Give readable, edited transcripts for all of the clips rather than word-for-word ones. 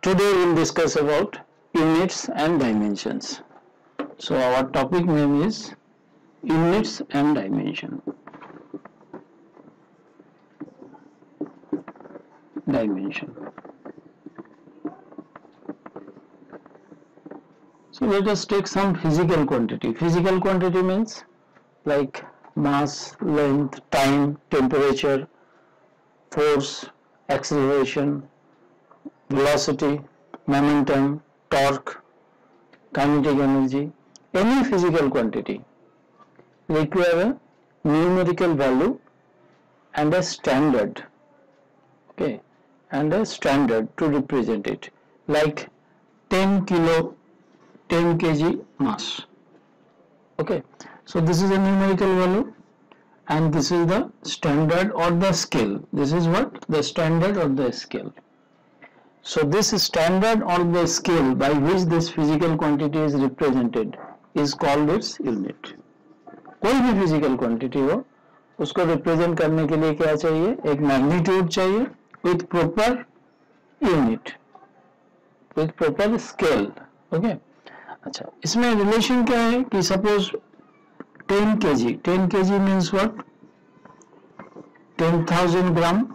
Today we will discuss about units and dimensions. So our topic name is units and dimension. So let us take some physical quantity. Physical quantity means like mass, length, time, temperature, force, acceleration, velocity, momentum, torque, kinetic energy. Any physical quantity require a numerical value and a standard, okay, and a standard to represent it, like 10 kg mass. Okay, so this is a numerical value and this is the standard or the scale. This is what? The standard or the scale. So this standard or the scale by which this physical quantity is represented is called its unit. कोई भी physical quantity हो उसको represent करने के लिए क्या चाहिए? एक magnitude चाहिए with proper unit, with proper scale. Okay? अच्छा, इसमें relation क्या है कि suppose 10 kg means what? 10,000 ग्राम.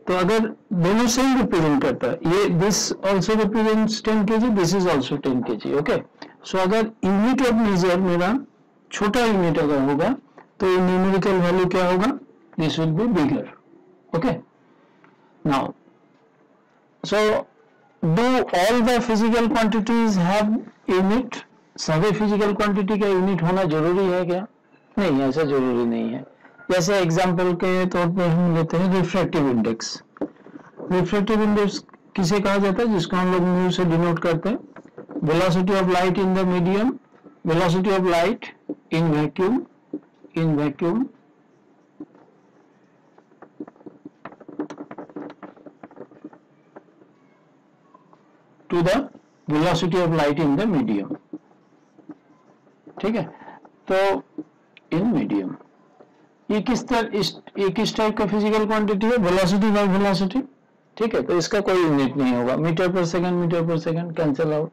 तो अगर दोनों सेम रिप्रेजेंट करता है, ये this also represents 10 kg, this is also 10 kg. Okay, so अगर यूनिट ऑफ मेजर मेरा छोटा यूनिट अगर होगा तो न्यूमेरिकल वैल्यू क्या होगा? This will be bigger. Okay, now so do all the physical quantities have unit? सभी फिजिकल क्वांटिटी का यूनिट होना जरूरी है क्या? नहीं, ऐसा जरूरी नहीं है. जैसे एग्जाम्पल के तौर पर हम लेते हैं रिफ्रैक्टिव इंडेक्स. रिफ्रैक्टिव इंडेक्स किसे कहा जाता है? जिसको हम लोग म्यू से डिनोट करते हैं. Velocity of light in the medium, velocity of light in vacuum to the velocity of light in the medium. ठीक है, तो इन मीडियम ये किस टाइप का फिजिकल क्वांटिटी है? Velocity by velocity. ठीक है, तो इसका कोई यूनिट नहीं होगा. Metre per second cancel out.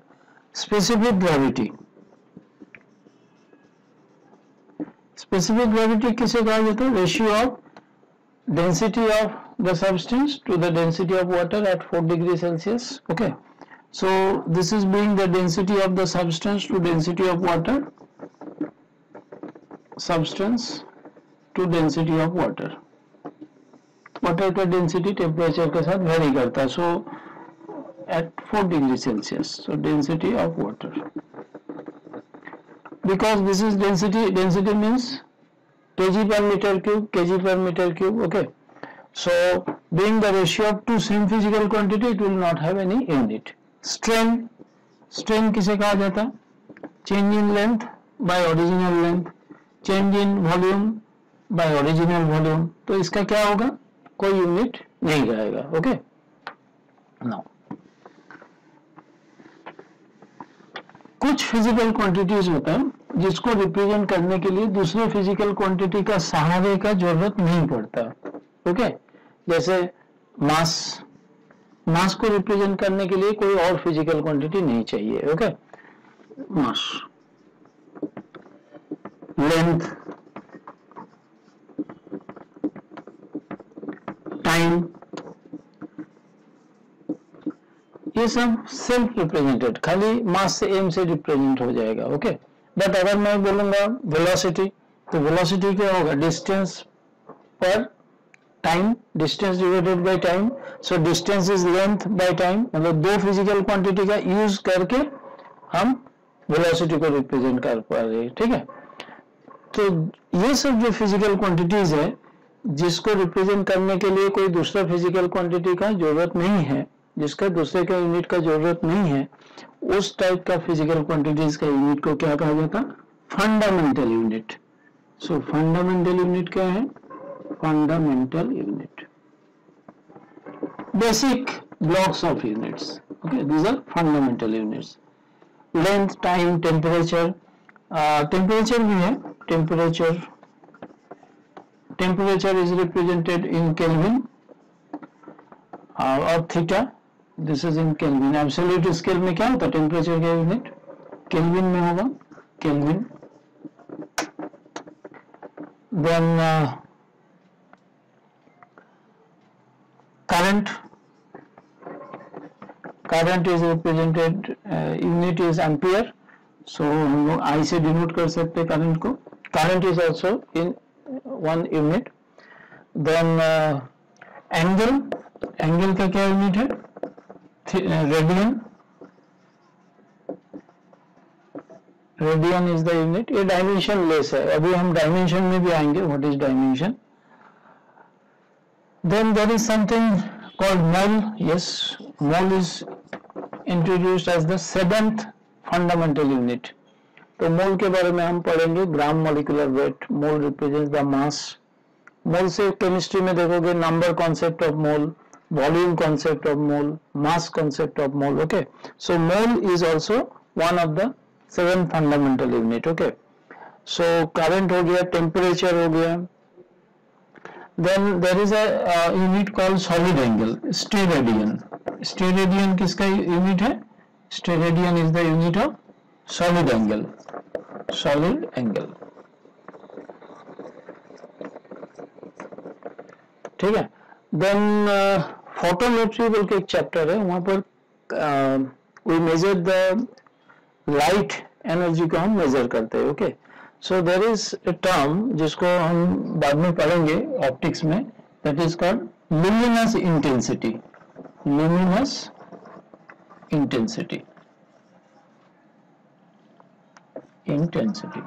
Specific gravity किसे कहा जाता है? Ratio of density of the substance to the density of water at 4 degree Celsius. Okay, so this is being the density of the substance to density of water, substance to density of water. Water का density temperature के साथ vary करता है. So at 4 degree Celsius, so density of water. Because this is density means kg per meter cube. Okay, so being the ratio of two same physical quantity, it will not have any unit. Strain किसे कहा जाता है? Change in length by original length, change in volume by original volume. तो इसका क्या होगा? कोई unit नहीं रहेगा. ओके, नाउ कुछ फिजिकल क्वांटिटीज होता है जिसको रिप्रेजेंट करने के लिए दूसरे फिजिकल क्वांटिटी का सहारे का जरूरत नहीं पड़ता. ओके, जैसे मास को रिप्रेजेंट करने के लिए कोई और फिजिकल क्वांटिटी नहीं चाहिए. ओके, मास, लेंथ, टाइम, ये सब सेल्फ रिप्रेजेंटेड, खाली मास से एम से रिप्रेजेंट हो जाएगा. ओके, बट अगर मैं बोलूंगा वेलोसिटी, तो वेलोसिटी क्या होगा? डिस्टेंस पर time, distance divided by time. So distance is length by time. मतलब दो फिजिकल क्वांटिटी का यूज करके हम वेलोसिटी को रिप्रेजेंट कर पा रहे हैं. ठीक है, तो ये सब जो फिजिकल क्वांटिटीज है जिसको रिप्रेजेंट करने के लिए कोई दूसरा फिजिकल क्वांटिटी का जरूरत नहीं है, जिसका दूसरे का यूनिट का जरूरत नहीं है, उस टाइप का फिजिकल क्वांटिटीज का यूनिट को क्या कहा जाता? Fundamental unit. So fundamental unit क्या है? Fundamental unit, basic blocks of units. Okay, these are fundamental units. Length, time, temperature. Temperature भी है. Temperature is represented in Kelvin और theta. This is in Kelvin. Absolute scale में क्या होता है, temperature का यूनिट केल्विन में होगा, Kelvin. Then current is represented, unit is ampere, so हम लोग आई से डिनोट कर सकते हैं करंट को। Current is also in one unit. Then angle का क्या यूनिट है, radian, radian is the unit. ये डायमेंशन लेस है, अभी हम डायमेंशन में भी आएंगे, what is dimension. Then there is something called mole. Yes, mole is introduced as the 7th fundamental unit. तो मोल के बारे में हम पढ़ेंगे, gram molecular weight, mole represents the mass. Mole से केमिस्ट्री में देखोगे number concept of mole, volume concept of mole, mass concept of mole. Okay, so mole is also one of the 7 fundamental unit. Okay, so current हो गया, temperature हो गया। Then there is a unit called solid angle, steradian. Steradian किसका unit है, steradian is the unit of solid angle, solid angle। ठीक है। Then photometry बोल के एक चैप्टर है, वहां पर we measure the light energy को हम मेजर करते हैं। Okay, so there is a term जिसको हम बाद में पढ़ेंगे ऑप्टिक्स में, that is called luminous intensity. Luminous intensity, intensity.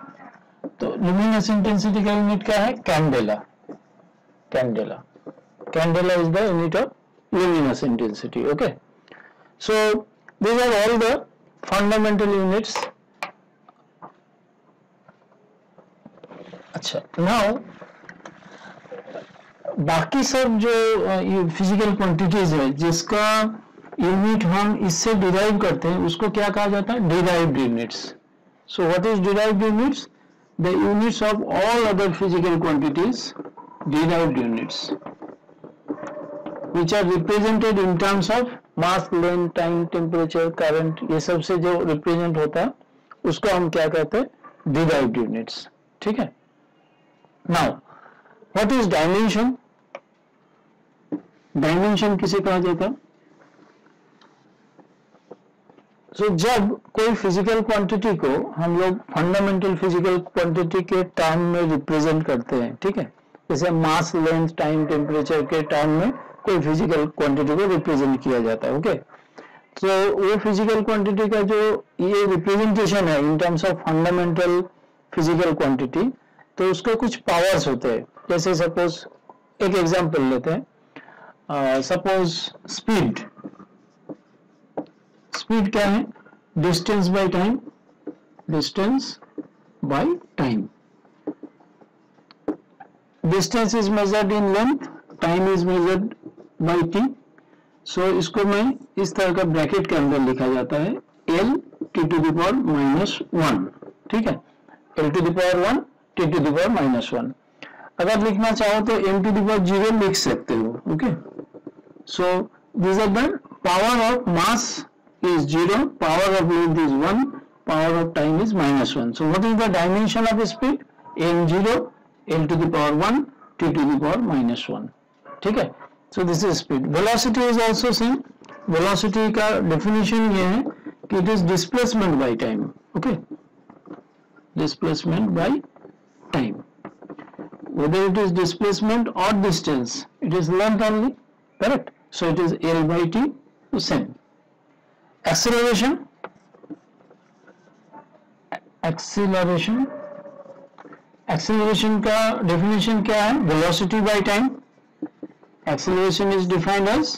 तो लुमिनस इंटेंसिटी का यूनिट क्या है, candela. Candela, candela is the unit of luminous intensity. Okay, so these are all the fundamental units. अच्छा, नाउ बाकी सब जो फिजिकल क्वांटिटीज है जिसका यूनिट हम इससे डिराइव करते हैं, उसको क्या कहा जाता है, derived units. So what is derived units, the units of all other physical quantities, derived units which are represented in terms of mass, length, time, temperature, current. ये सबसे जो रिप्रेजेंट होता है उसको हम क्या कहते हैं, डिराइव्ड यूनिट्स। ठीक है। Now, what is dimension? Dimension किसे कहा जाता है? So, जब कोई फिजिकल क्वांटिटी को हम लोग फंडामेंटल फिजिकल क्वांटिटी के टर्म में रिप्रेजेंट करते हैं, ठीक है, जैसे मास, लेंथ, टाइम, टेम्परेचर के टर्म में कोई फिजिकल क्वांटिटी को रिप्रेजेंट किया जाता है। ओके, तो वो फिजिकल क्वांटिटी का जो ये रिप्रेजेंटेशन है इन terms of fundamental physical quantity, तो उसको कुछ पावर्स होते हैं। जैसे सपोज एक एग्जांपल लेते हैं, सपोज स्पीड। स्पीड क्या है, distance by time, distance by time. Distance is measured in length, time is measured by T. So इसको मैं इस तरह का ब्रैकेट के अंदर लिखा जाता है, L t to the power -1। ठीक है, L to the power 1 t to the power -1। अगर लिखना चाहो तो m to the power 0 लिख सकते हो। Okay, so these are the power of mass is 0, power of length is 1, power of time is -1। So what is the dimension of speed, m0 l to the power 1 t to the power -1। ठीक है, so this is speed। velocity is also same। velocity का definition ये है कि it is displacement by time। okay, displacement by time, whether it is displacement or distance, it is length only, correct? So it is L by T, to same। acceleration, acceleration, acceleration का definition क्या है, velocity by time। acceleration is defined as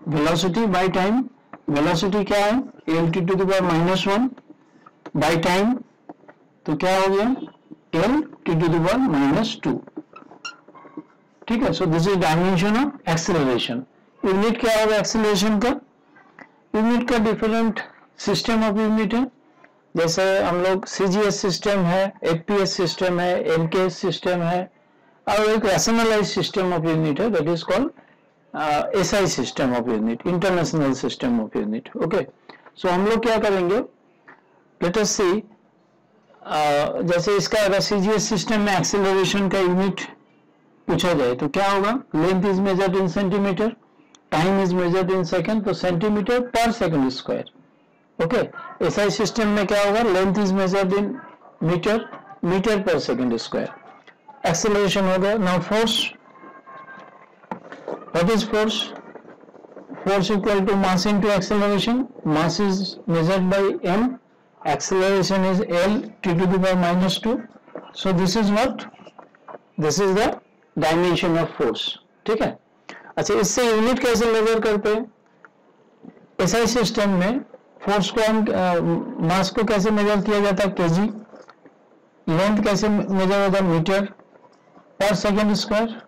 velocity by time। velocity क्या है, L t to the power -1 by time, तो क्या हो गया, L t to the power -2। ठीक है, so this is dimension of acceleration. Unit क्या होगा एक्सेलरेशन का, यूनिट का डिफरेंट सिस्टम ऑफ यूनिट है। जैसे हम लोग CGS सिस्टम है, FPS सिस्टम है, MKS सिस्टम है, और एक रैशनलाइज्ड सिस्टम ऑफ यूनिट है, that is called SI system of unit, international system of unit. Okay, so हम लोग क्या करेंगे, लेट अस सी, जैसे इसका अगर CGS सिस्टम में एक्सेलरेशन का यूनिट पूछा जाए तो क्या होगा, length is measured in centimetre, time is measured in second, तो centimetre per second square. Okay, SI system में क्या होगा, length is measured in metre, metre per second square. Acceleration होगा. Now force, what is force, force equal to mass into acceleration. Mass is measured by m, acceleration is L t to the power minus 2. So this is what, this is the dimension of force. ठीक है. अच्छा, इससे unit कैसे major करते हैं, SI system में force को हम मास को कैसे मेजर किया जाता है, kg, लेंथ कैसे मेजर होता है, metre per second square,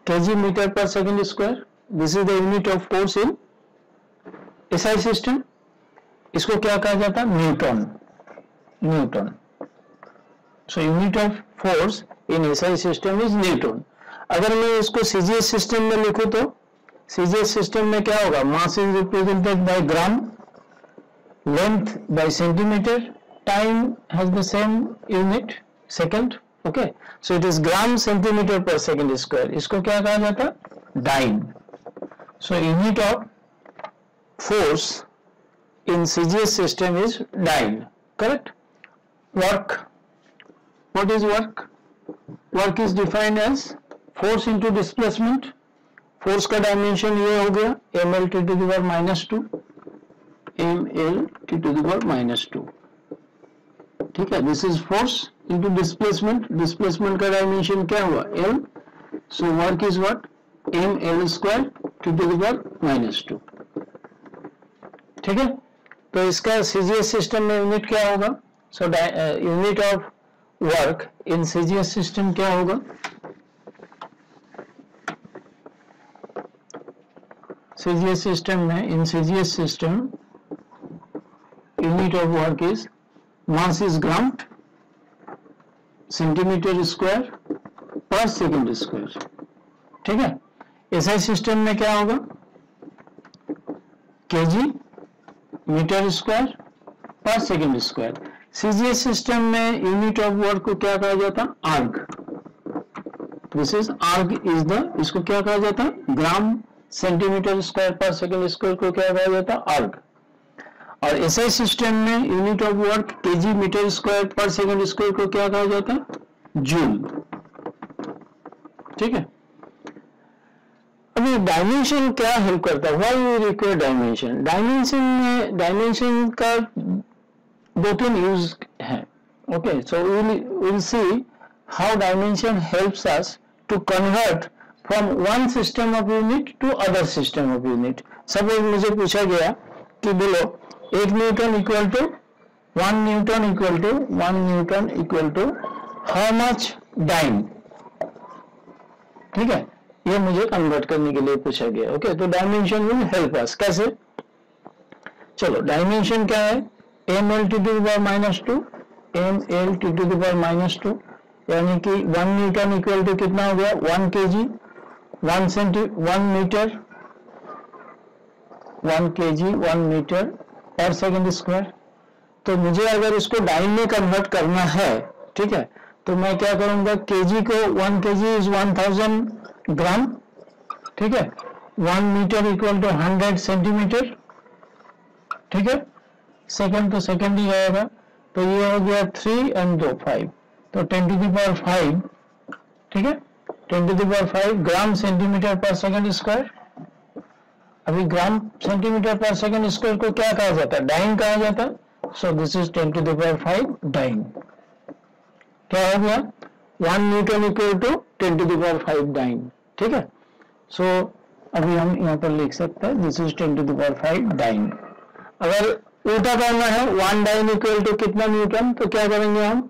kg metre per second square. This is the unit of force in SI system. इसको क्या कहा जाता है, Newton, Newton. So unit of force in SI system is Newton. अगर मैं इसको CGS सिस्टम में लिखूं तो CGS सिस्टम में क्या होगा, mass is represented by gram, length bye centimetre, time has the same unit, second. Okay, so it is gram centimetre per second square. इसको क्या कहा जाता है, dine. So unit of force in CGS system is dyne. Correct? Work. What is work? Work is defined as force into displacement. Force का dimension ये हो गया ml t to the power minus 2. ml t to the power minus 2. ठीक है? This is force into displacement. Displacement का dimension क्या हुआ, l. So work is what? ml square t to the power minus 2. ठीक है. तो इसका CGS system में यूनिट क्या होगा, सो unit of work in CGS system क्या होगा, CGS सिस्टम में, इन CGS system unit of work is mass is gram, centimetre square per second square. ठीक है. SI सिस्टम में क्या होगा, kg metre square per second square. CGS system में unit of work को क्या कहा जाता है, आर्ग. दिस इज आर्ग इज द, इसको क्या कहा जाता है, gram centimetre square per second square को क्या कहा जाता है, आर्ग. और SI सिस्टम में unit of work kg metre square per second square को क्या कहा जाता है, जूल. ठीक है. अभी डायमेंशन क्या हेल्प करता है, why we require dimension. Dimension में, डायमेंशन का दो तीन यूज है. Okay, so we will see how dimension helps us to convert from one system of unit to other system of unit. Suppose मुझे पूछा गया कि बोलो 1 newton equal to 1 newton equal to 1 newton equal to how much dyne. ठीक है, ये मुझे convert करने के लिए पूछा गया. ओके, तो डायमेंशन विल हेल्प अस. कैसे, चलो डायमेंशन क्या है, ml t to the power minus 2, ml t to the power minus 2, यानी कि 1 न्यूटन इक्वल टू कितना हो गया, 1 kg, 1 metre, 1 kg 1 metre per second square. तो मुझे अगर इसको डाइन में कन्वर्ट करना है, ठीक है, तो मैं क्या करूंगा, kg को 1 kg इज 1000 ग्राम. ठीक है. 1 मीटर इक्वल टू 100 सेंटीमीटर. ठीक है. सेकंड तो सेकंड ही आएगा, तो ये हो गया 3 and 2 5, तो 10 to the power 5. ठीक है. 10 to the power 5 gram centimetre per second square. अभी gram centimetre per second square को क्या कहा जाता है, डाइन कहा जाता है. So this is 10 to the power 5 dyne. क्या हो गया, 1 newton equal to 10 to the power 5 dyne. ठीक है. सो अभी हम यहाँ पर लिख सकते हैं this is 10 to the power 5 dyne. अगर उल्टा करना है, 1 डाइन इक्वल टू कितना न्यूटन, तो क्या करेंगे हम,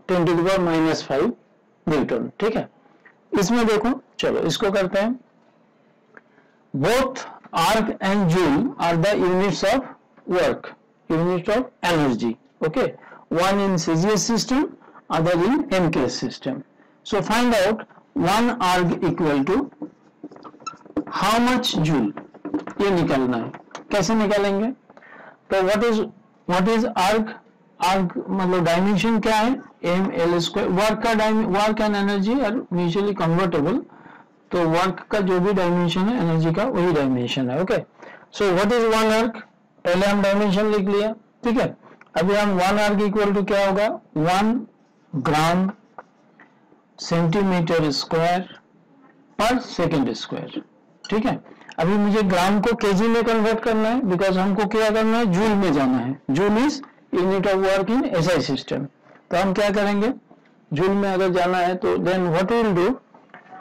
10 to the power minus 5 newton. ठीक है. इसमें देखो, चलो इसको करते हैं. Both erg and joule are the units of work, unit of energy. Okay, one in CGS system, other in MKS system. So find out 1 arg equal to how much joule, ये निकालना है। कैसे निकालेंगे? तो व्हाट इज आर्क, आर्क मतलब dimension क्या है, M L square. Work and energy are mutually convertible, तो वर्क का जो भी डायमेंशन है एनर्जी का वही डायमेंशन है। Okay, so what is one arc, पहले हम डायमेंशन लिख लिया, ठीक है। अभी हम वन आर्क इक्वल टू क्या होगा, 1 gram centimetre square per second square, ठीक है। अभी मुझे ग्राम को केजी में कन्वर्ट करना है, बिकॉज हमको क्या करना है, जूल में जाना है। Joule is unit of work in SI system. तो हम क्या करेंगे, जूल में अगर जाना है तो then what will do,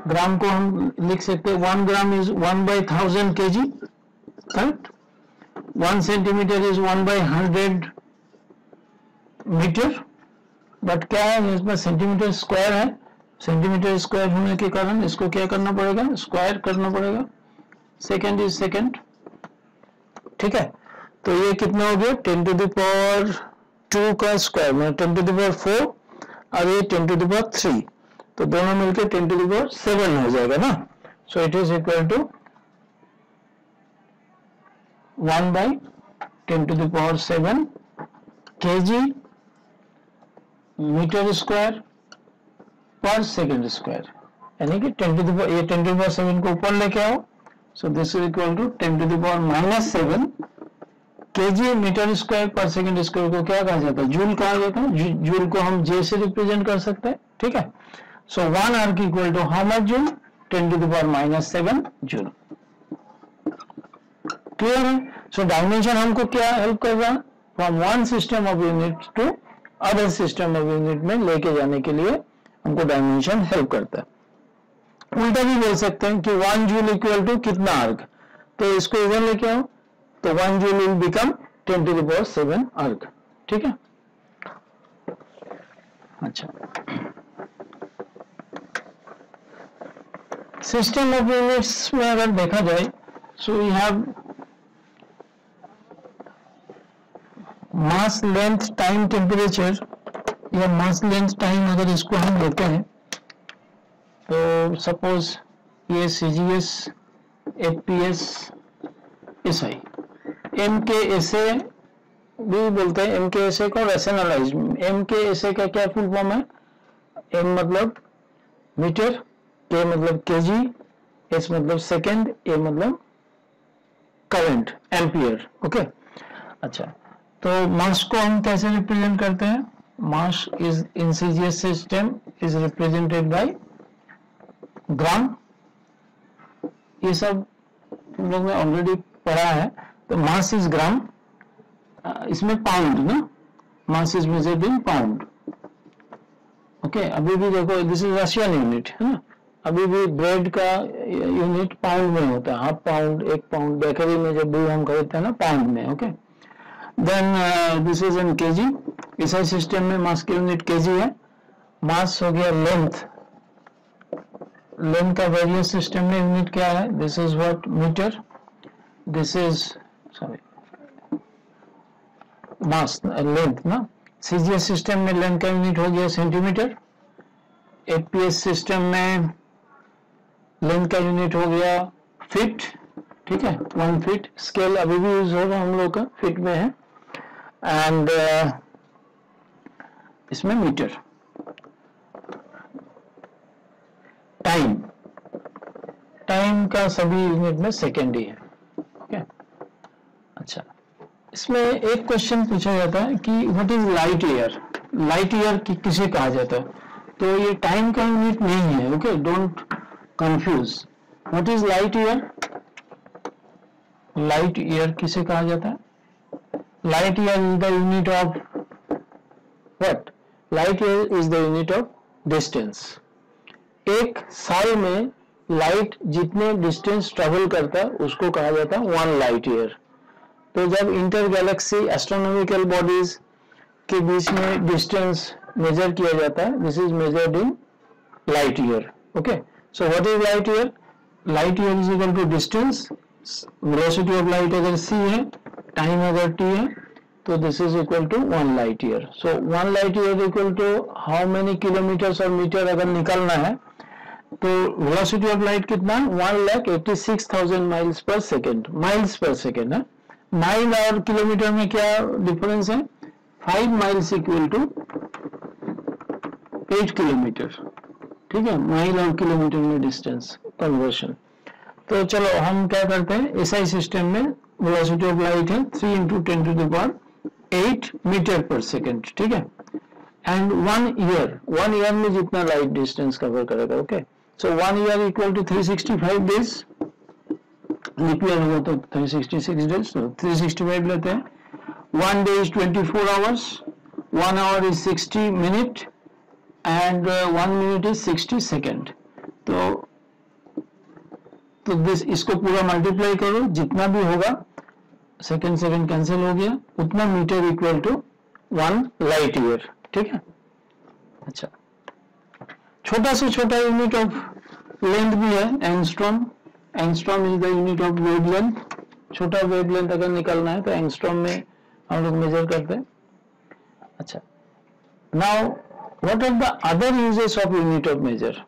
gram को हम लिख सकते हैं 1 gram is 1/1000 kg, correct. 1 centimetre is 1/100 metre, but क्या है इसमें सेंटीमीटर स्क्वायर है, सेंटीमीटर स्क्वायर होने के कारण इसको क्या करना पड़ेगा, स्क्वायर करना पड़ेगा। सेकेंड इज सेकेंड, ठीक है। तो ये कितना हो गया, 10⁻² का स्क्वायर मतलब 10⁻⁴, और ये 10⁻3, तो दोनों मिलकर 10⁻7 हो जाएगा ना। So it is equal to 1/10⁻7 kg metre square per second square, यानी कि 10⁻7 को ऊपर लेके आओ। So this is equal to 10⁻⁻7 kg metre square per second square को क्या कहा जाता है, जूल कहा जाता है। जूल को हम जे से रिप्रेजेंट कर सकते हैं, ठीक है। So 1 erg equal to how much joule, 10⁻⁻7 joule. Clear है? सो डायमेंशन हमको क्या हेल्प कर रहा है, from one system of unit to other system of unit में लेके जाने के लिए हमको डायमेंशन हेल्प करता है। उल्टा भी बोल सकते हैं कि 1 जूल इक्वल टू कितना आर्क, तो इसको इधर लेके आओ, तो 1 जूल विल बिकम 10⁻7 आर्क, ठीक है। अच्छा, सिस्टम ऑफ यूनिट्स में अगर देखा जाए, so we have mass length time temperature, या मास लेंथ टाइम अगर इसको हम लेते हैं तो सपोज ये CGS, FPS, SI, MKSA भी बोलते हैं। MKSA को रैशनलाइज, MKSA का क्या फुल फॉर्म है, M मतलब मीटर, K मतलब kg, S मतलब सेकेंड, A मतलब करंट, एम्पियर, ओके। अच्छा, तो मास को हम कैसे रिप्रेजेंट करते हैं, mass is in CGS system is represented by gram. ये सब तुम लोग ने ऑलरेडी पढ़ा है। तो मास इज ग्राम, इसमें पाउंड ना, mass is measured in pound, okay. अभी भी देखो दिस इज रशियन यूनिट है ना, अभी भी ब्रेड का यूनिट पाउंड में होता है, हाफ पाउंड, 1 पाउंड, बेकरी में जब भी हम खरीदते हैं ना पाउंड में, okay. Then this is in kg, SI system में मास की यूनिट केजी है। मास हो गया लेंथ, लेंथ का वेरियस सिस्टम में यूनिट क्या है, this is what metre, this is sorry mass length ना। सीजीएस सिस्टम में लेंथ का यूनिट हो गया सेंटीमीटर। एफपीएस सिस्टम में लेंथ का यूनिट हो गया फीट, ठीक है, 1 फीट। स्केल अभी भी यूज होगा हम लोग का, फीट में है। एंड इसमें मीटर। टाइम, टाइम का सभी यूनिट में सेकेंड ही है, ओके। अच्छा, इसमें एक क्वेश्चन पूछा जाता है कि what is light year, light year किसे कहा जाता है, तो ये टाइम का यूनिट नहीं है, okay, don't confuse. What is light year, light year किसे कहा जाता है, light year is the unit of what, light year is the unit of distance. एक साल में लाइट जितने डिस्टेंस ट्रेवल करता है उसको कहा जाता है 1 लाइट ईयर। तो जब इंटर गैलेक्सी एस्ट्रोनॉमिकल बॉडीज के बीच में डिस्टेंस मेजर किया जाता है, this is measured in light year, okay. So what is light year, light year is equal to distance, velocity of light अगर c है, टाइम अगर t है, तो this is equal to 1 light year. So 1 light year equal to how many kilometre और metre अगर निकालना है, तो वेलोसिटी ऑफ लाइट कितना, 1,86,000 miles per second, miles per second है। माइल और किलोमीटर में क्या डिफरेंस है, 5 माइल्स इक्वल टू 8 किलोमीटर, ठीक है, माइल और किलोमीटर में डिस्टेंस कन्वर्शन। तो चलो हम क्या करते हैं, एसआई सिस्टम में वेलोसिटी ऑफ लाइट है 3 × 10⁸ मीटर पर सेकेंड, ठीक है, एंड 1 ईयर में जितना लाइट डिस्टेंस कवर करेगा, okay. So 1 year equal to 365 days, leap year होगा तो 366 डेज, तो 365 लेते हैं। 1 day is 24 hours, 1 hour is 60 minute and 1 minute is 60 second. तो दिस, इसको पूरा मल्टीप्लाई करो, जितना भी होगा, सेकेंड कैंसिल हो गया, उतना metre equal to 1 light year, ठीक है। अच्छा, छोटा से छोटा यूनिट ऑफ लेंथ भी है angstrom. Angstrom is the unit of wavelength. छोटा वेवलेंथ अगर निकालना है तो एंगस्ट्रॉम में हम लोग मेजर करते हैं। अच्छा, now what are the other uses of unit of measure,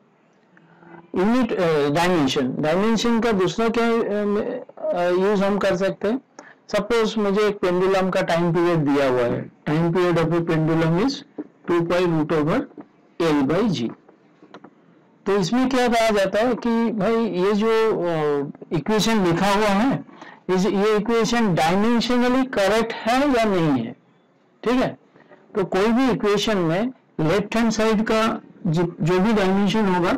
unit dimension. Dimension का दूसरा क्या यूज हम कर सकते हैं, सपोज मुझे एक पेंडुलम का टाइम पीरियड दिया हुआ है, time period of A pendulum is 2π√L/g। तो इसमें क्या कहा जाता है कि भाई ये जो इक्वेशन लिखा हुआ है, ये इक्वेशन डायमेंशनली करेक्ट है या नहीं है, ठीक है। तो कोई भी इक्वेशन में लेफ्ट हैंड साइड का जो भी डायमेंशन होगा,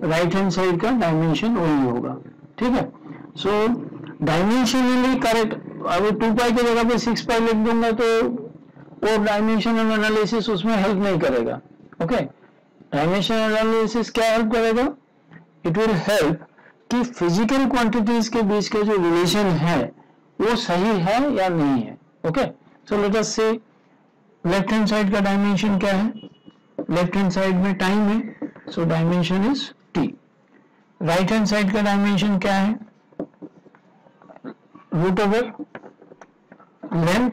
राइट हैंड साइड का डायमेंशन वही होगा, ठीक है। सो डायमेंशनली करेक्ट, अगर 2π की जगह पे 6π लिख दूंगा तो वो डायमेंशनल एनालिसिस उसमें हेल्प नहीं करेगा, ओके। डायमेंशनल एनालिसिस क्या हेल्प करेगा, इट विल हेल्प कि फिजिकल क्वांटिटीज के बीच के जो रिलेशन है वो सही है या नहीं है, okay. So let us say left hand side का डायमेंशन क्या है, लेफ्ट हैंड साइड में टाइम है, सो dimension is t। Right hand side का डायमेंशन क्या है, √लेंथ,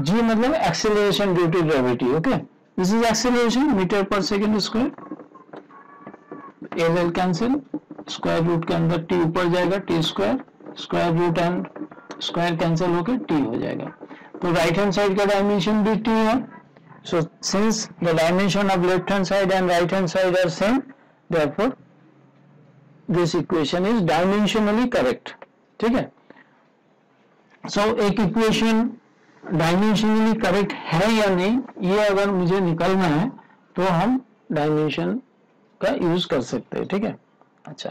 g मतलब acceleration due to gravity, okay. This is acceleration metre per second square, L cancel, square root के अंदर t ऊपर जाएगा, t square, square root and square cancel होकर t हो जाएगा। तो राइट हैंड साइड का डायमेंशन भी t है। So since the dimension of left hand side and right hand side are same, therefore this equation is dimensionally correct, ठीक है। सो एक इक्वेशन डायमेंशनली करेक्ट है या नहीं, ये अगर मुझे निकालना है तो हम डायमेंशन का यूज कर सकते हैं, ठीक है। अच्छा,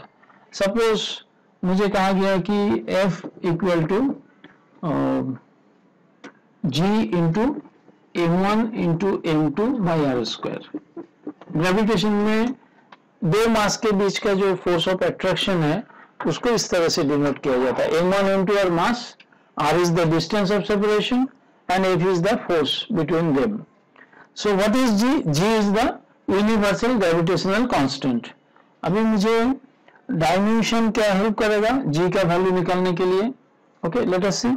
सपोज मुझे कहा गया कि F equal to G into M1 into M2 by R square. Gravitation में दो मास के बीच का जो फोर्स ऑफ अट्रैक्शन है उसको इस तरह से डिनोट किया जाता है, M1 M2 are mass, R is the distance of separation and F is the force between them. So what is G? G is the universal gravitational constant. अभी मुझे डायमेंशन क्या हेल्प करेगा G का value निकालने के लिए, okay, late us सी।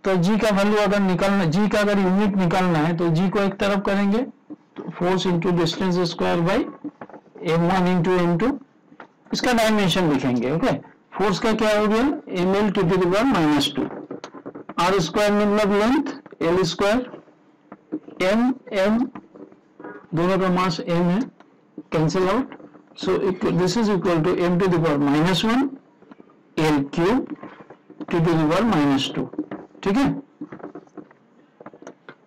तो G का वैल्यू अगर निकालना, G का अगर यूनिट निकालना है तो G को एक तरफ करेंगे, तो force into distance square by M1 into M2, इसका डायमेंशन लिखेंगे, ओके। फोर्स का क्या हो गया, ml to the power -2, r square मतलब लेंथ, l स्क्वायर, m दोनों का मास m है, cancel out, so this is equal to m to the power -1 l cube to the power -2, ठीक है।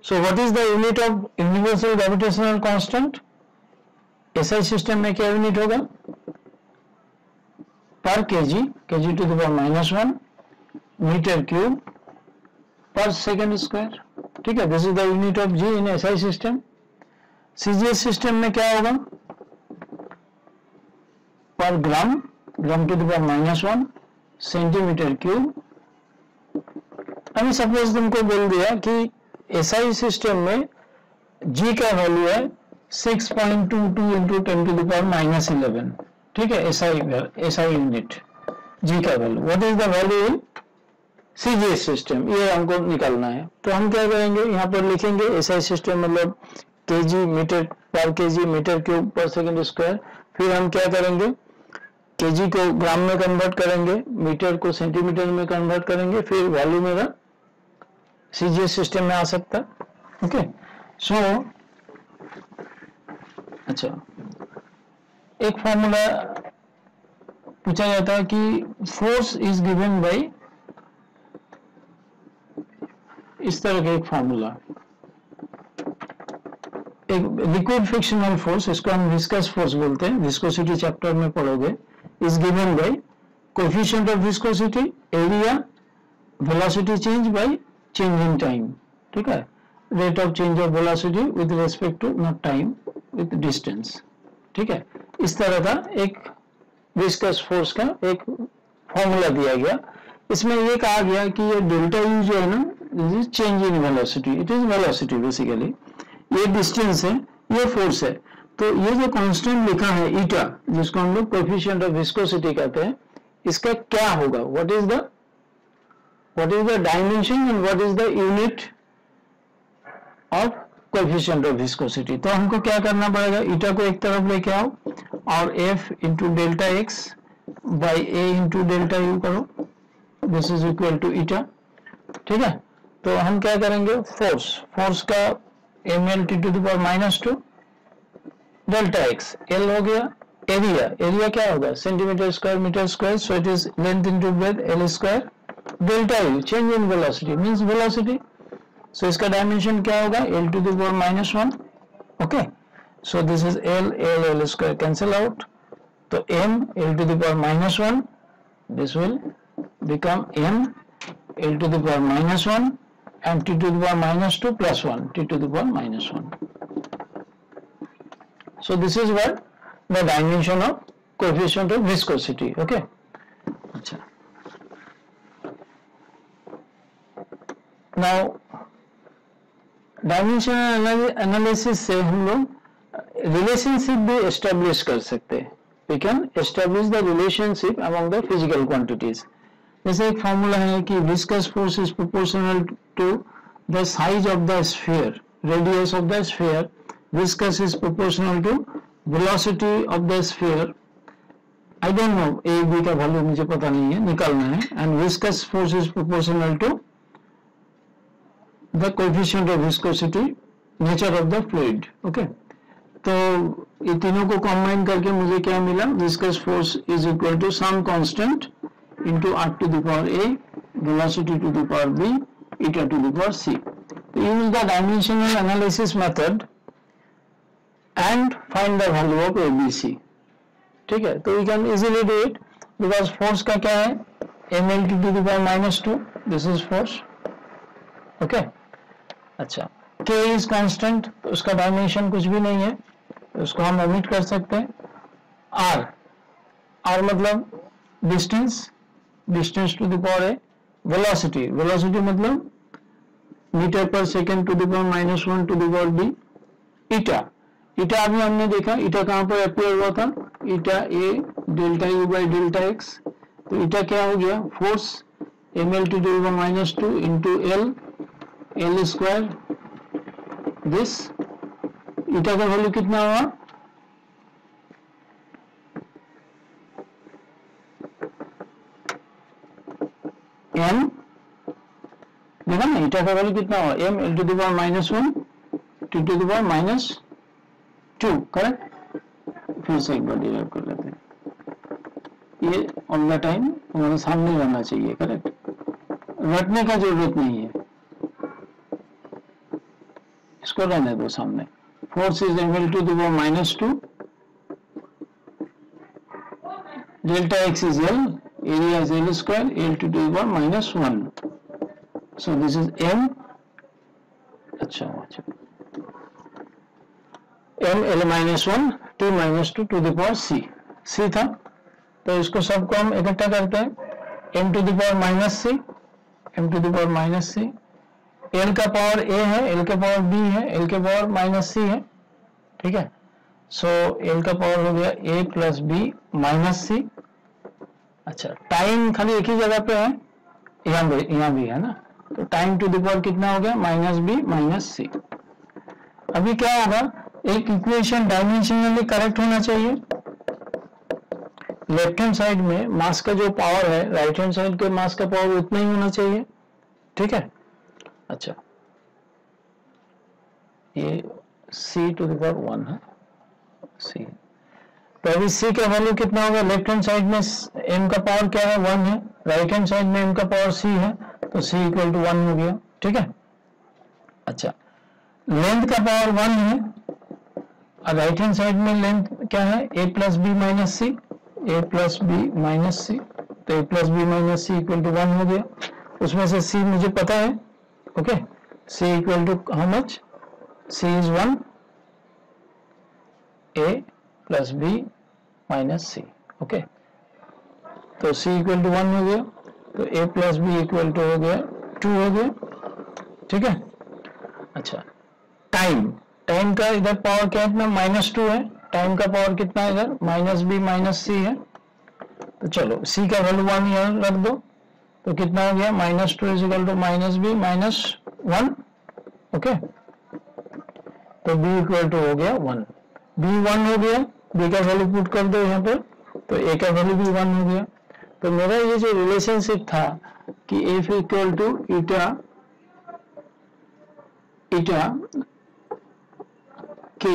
So what is the unit of universal gravitational constant, SI system में क्या unit होगा, per kg to the power -1 metre cube per second square, ठीक है। This is the unit of G in SI system. CGS system में क्या होगा, per gram to the power -1 centimetre cube. अभी suppose तुमको बोल दिया कि एसआई सिस्टम में G का वैल्यू है 6.22 इंटू 10 टू द पावर -11, ठीक है, एसआई यूनिट G का value. What is the value in CGS system, ये हमको निकालना है। तो हम क्या करेंगे, यहाँ पर लिखेंगे एसआई सिस्टम मतलब kg मीटर पर kg metre cube per second square, फिर हम क्या करेंगे, केजी को ग्राम में कन्वर्ट करेंगे, मीटर को सेंटीमीटर में कन्वर्ट करेंगे, फिर वैल्यू मेरा सीजीएस सिस्टम में आ सकता है। ओके, सो अच्छा, एक फॉर्मूला पूछा जाता है कि फोर्स इज गिवन बाय, इस तरह का एक फॉर्मूला, एक लिक्विड फ्रिक्शनल फोर्स, इसको हम विस्कस फोर्स बोलते हैं, विस्कोसिटी चैप्टर में पढ़ोगे, is given by coefficient of viscosity, area, velocity change by change in time, ठीक है, rate of change of velocity with respect to not time with distance, ठीक है। इस तरह का एक विस्कस फोर्स का एक फॉर्मूला दिया गया। इसमें ये कहा गया कि ये डेल्टा यू जो है ना, this is change in velocity, it is velocity basically, ये डिस्टेंस है, ये फोर्स है। तो ये जो कांस्टेंट लिखा है ईटा, जिसको हम लोग कोएफिशिएंट ऑफ विस्कोसिटी कहते हैं, इसका क्या होगा, what is the dimension and what is the unit of coefficient of viscosity. तो हमको क्या करना पड़ेगा, ईटा को एक तरफ लेके आओ और F into delta X by A into delta U करो, this is equal to eta, ठीक है। तो हम क्या करेंगे, फोर्स का M L T to the power -2 delta X, L हो गया, एरिया क्या होगा, centimetre square metre square, so it is length into breadth, L square, delta U change in velocity means velocity, so इसका dimension क्या होगा, L to the power -1, okay, so this is L square cancel out, तो M L to the power -1, this will become M L to the power -1 and t to the power -2 plus 1, t to the power -1. So this is what the dimension of coefficient of viscosity. Okay. अच्छा. Now dimensional analysis से हम लोग relationship भी establish कर सकते हैं. We can establish the relationship among the physical quantities. जैसे एक फॉर्मूला है कि viscous force is proportional to the size of the sphere, radius of the sphere, viscous is proportional to velocity of the sphere, I don't know A B का value मुझे पता नहीं है, निकालना है, and viscous force is proportional to the coefficient of viscosity, nature of the fluid, okay. तो ये तीनों को कंबाइन करके मुझे क्या मिला, viscous force is equal to some constant into r to the power a, velocity to the power b, eta to the power c. Use the dimensional analysis method and find the value of a, b, c. ठीक है, तो we can easily do it because force का क्या है, ml to the power -2, this is force, okay. अच्छा, k is constant, तो उसका dimension कुछ भी नहीं है, उसको हम ओमिट कर सकते हैं। r मतलब डिस्टेंस टू द पावर है, वेलोसिटी मतलब metre per second to the power -1 to the power b, eta अभी हमने देखा, ईटा कहाँ पर अपियर हुआ था, eta A delta U by delta X, तो ईटा क्या हो गया, force M L T to the power -2 into L square, this eta का वैल्यू कितना हुआ, एम, देखा ना ईटा का वैल्यू कितना हुआ, M L to the power -1 T to the power -2, correct. फिर से एक बार डिराइव कर लेते हैं, ये ऑन द टाइम हमारे सामने रहना चाहिए, करेक्ट, रटने का जरूरत नहीं है, इसको रहने दो सामने। Force is M L to the power -2, delta X is L, area is L square, L to the power -1. So this is M. अच्छा, M L -1 T -2 to the power C. C था, तो इसको सबको हम इकट्ठा करते हैं, M to the power -C, M to the power -C, L का पावर A है, L का पावर B है, L के पावर -C है, ठीक है। So L का पावर हो गया A plus B -C। अच्छा, टाइम खाली एक ही जगह पे है, यहाँ भी है ना, तो टाइम टू द पावर कितना हो गया, -b -c। अभी क्या होगा, एक इक्वेशन डायमेंशनली करेक्ट होना चाहिए, लेफ्ट हैंड साइड में मास का जो पावर है राइट हैंड साइड के मास का पावर उतना ही होना चाहिए, ठीक है। अच्छा, ये c टू द पावर 1 है c, तो अभी c का वैल्यू कितना होगा? लेफ्ट हैंड साइड में m का पावर क्या है? 1 है, राइट हैंड साइड में m का पावर c है, तो c इक्वल टू 1 हो गया, ठीक है। अच्छा, लेंथ का पावर 1 है और राइट हैंड साइड में लेंथ क्या है? a plus B minus C, a plus B minus C, तो a plus B minus C equal to 1 हो गया। उसमें से c मुझे पता है, okay, c equal to how much? c is 1, a plus B minus C, okay, तो c equal to 1 हो गया, तो a plus B equal to हो गया 2 हो गया, ठीक है। अच्छा, टाइम का इधर पावर क्या है? -2 है, टाइम का पावर कितना है इधर? माइनस बी माइनस सी है, तो चलो c का वैल्यू 1 यहाँ रख दो, तो कितना हो गया? -2 is equal to minus B minus 1, okay, तो b इक्वल टू हो गया 1, b 1 हो गया, b का वैल्यू पुट कर दो यहाँ पर, तो a का वैल्यू भी 1 हो गया। तो मेरा ये जो रिलेशनशिप था कि f equal to eta k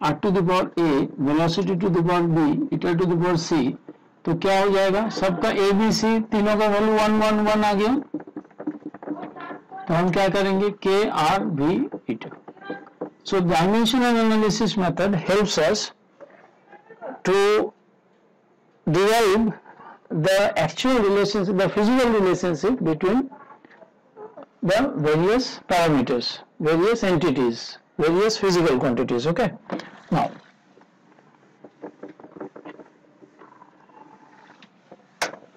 r to the power a velocity to the power b eta to the power c, तो क्या हो जाएगा? सबका a b c तीनों का वैल्यू 1 1 1 आ गया, तो हम क्या करेंगे? k r v eta. So dimensional analysis method helps us to derive the actual relationship, the physical relationship between the various parameters, various entities, various physical quantities. Okay. Now,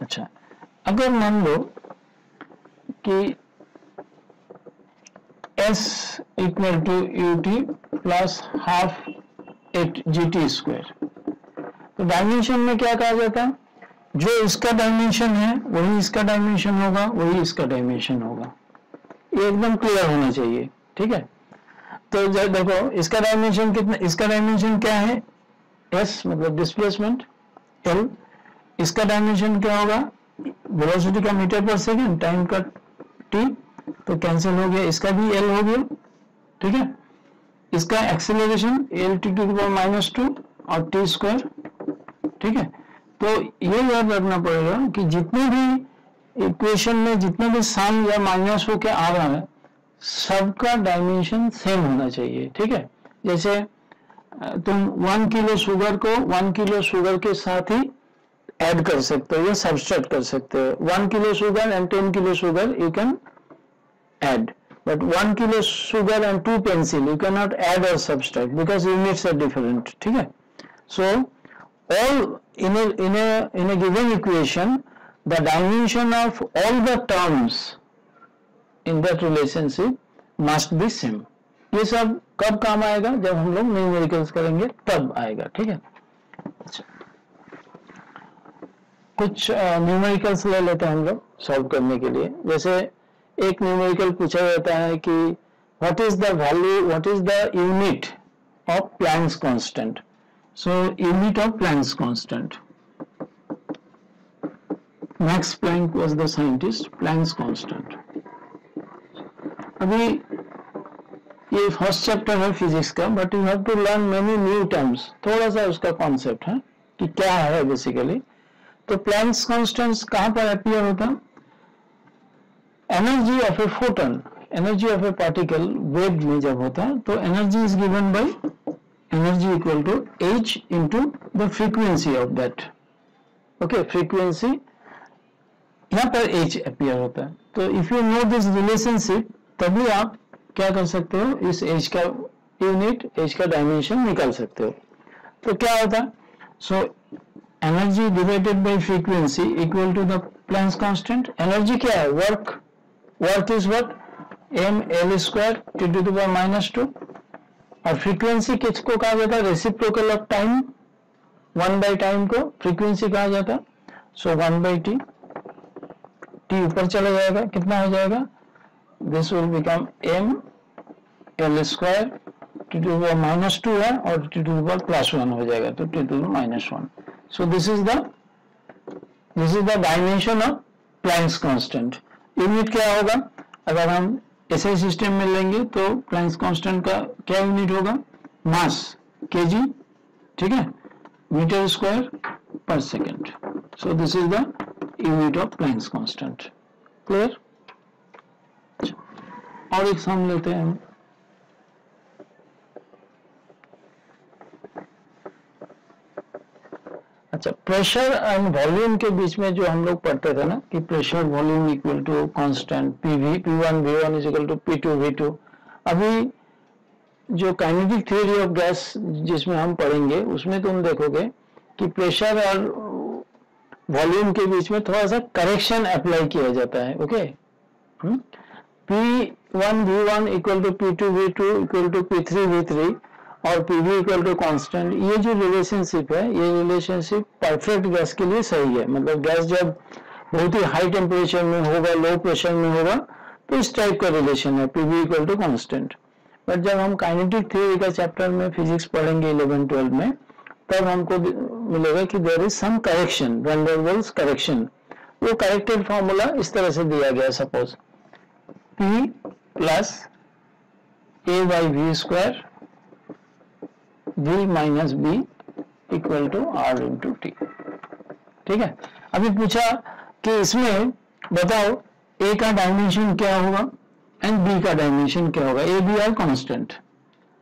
अच्छा, अगर मान लो कि s equal to ut plus half gt square, तो dimension में क्या कहा जाता है? जो इसका डायमेंशन है वही इसका डायमेंशन होगा, वही इसका डायमेंशन होगा, ये एकदम क्लियर होना चाहिए, ठीक है। तो जब देखो इसका डायमेंशन कितना, इसका डायमेंशन क्या है? s मतलब डिस्प्लेसमेंट, l, इसका डायमेंशन क्या होगा? वेलोसिटी का मीटर पर सेकंड, टाइम का t, तो कैंसिल हो गया, इसका भी l हो गया, ठीक है। इसका acceleration l t to the power -2 और t स्क्वायर, ठीक है। तो ये याद रखना पड़ेगा कि जितने भी इक्वेशन में जितने भी साइन या माइनस होके आ रहा है सबका डायमेंशन सेम होना चाहिए, ठीक है। जैसे तुम 1 किलो शुगर को 1 किलो शुगर के साथ ही ऐड कर सकते हो या सब्सट्रैक्ट कर सकते हो। 1 kilo sugar and 10 kilo sugar you can add, but 1 kilo sugar and 2 pencil you cannot add or subtract because units are different, ठीक है। So all in a given equation the dimension of all the terms in that relationship must be same। ये सब कब काम आएगा? जब हम लोग न्यूमेरिकल्स करेंगे तब आएगा, ठीक है। अच्छा, कुछ न्यूमेरिकल्स ले लेते हैं हम लोग सॉल्व करने के लिए। जैसे एक न्यूमेरिकल पूछा जाता है कि what is the value, what is the unit of Planck's constant. So unit of Planck's constant, Max Planck was the scientist, Planck's constant. अभी ये फर्स्ट चैप्टर है फिजिक्स का, but you have to learn many new terms, थोड़ा सा उसका concept है कि क्या है बेसिकली। तो प्लैंक्स कांस्टेंट कहां पर अपीयर होता है? Energy of a photon, energy of a particle wave में जब होता है तो energy is given by energy equal to h into the frequency of that, okay, frequency यहाँ पर h अपीयर होता है। तो if you know this relationship तभी आप क्या कर सकते हो, इस h का यूनिट, h का डायमेंशन निकाल सकते हो। तो क्या होता है? So energy divided by frequency equal to the Planck's constant. Energy क्या है? Work, work is what? m l square t to the power -2, और फ्रीक्वेंसी किसको कहा जाता है? Reciprocal of time, 1 by time को फ्रीक्वेंसी कहा जाता है। सो 1 बाय t, t ऊपर चला जाएगा, कितना हो जाएगा? This will become m l square t to the power -2 है और t टू द पावर +1 हो जाएगा, तो t to the power -1। So this is the dimension of Planck's constant. Unit क्या होगा, अगर हम ऐसे सिस्टम में लेंगे तो प्लैंक्स कांस्टेंट का क्या यूनिट होगा, मास केजी, ठीक है, metre square per second. So this is the unit of Planck's constant. Clear. और एक सम लेते हैं हम। अच्छा, प्रेशर एंड वॉल्यूम के बीच में जो हम लोग पढ़ते थे ना कि pressure volume equal to constant PV P1 V1 is equal to P2 V2। अभी जो काइनेटिक थ्योरी ऑफ गैस जिसमें हम पढ़ेंगे उसमें तुम देखोगे कि प्रेशर और वॉल्यूम के बीच में थोड़ा सा करेक्शन अप्लाई किया जाता है। Okay, P1 V1 equal to P2 V2 equal to P3 V3 और PV इक्वल टू कांस्टेंट, ये जो रिलेशनशिप है ये रिलेशनशिप परफेक्ट गैस के लिए सही है। मतलब गैस जब बहुत ही हाई टेम्परेचर में होगा, लो प्रेशर में होगा, तो इस टाइप का रिलेशन है PV equal to constant. But जब हम काइनेटिक थ्योरी का चैप्टर में फिजिक्स पढ़ेंगे 11-12 में, तब हमको मिलेगा कि there is some correction, van der Waals correction. वो करेक्टेड फॉर्मूला इस तरह से दिया गया, suppose P plus A by V square V minus B equal to R into T। ठीक है, अभी पूछा कि इसमें बताओ A का डायमेंशन क्या होगा एंड B का डायमेंशन क्या होगा। A, B are constant,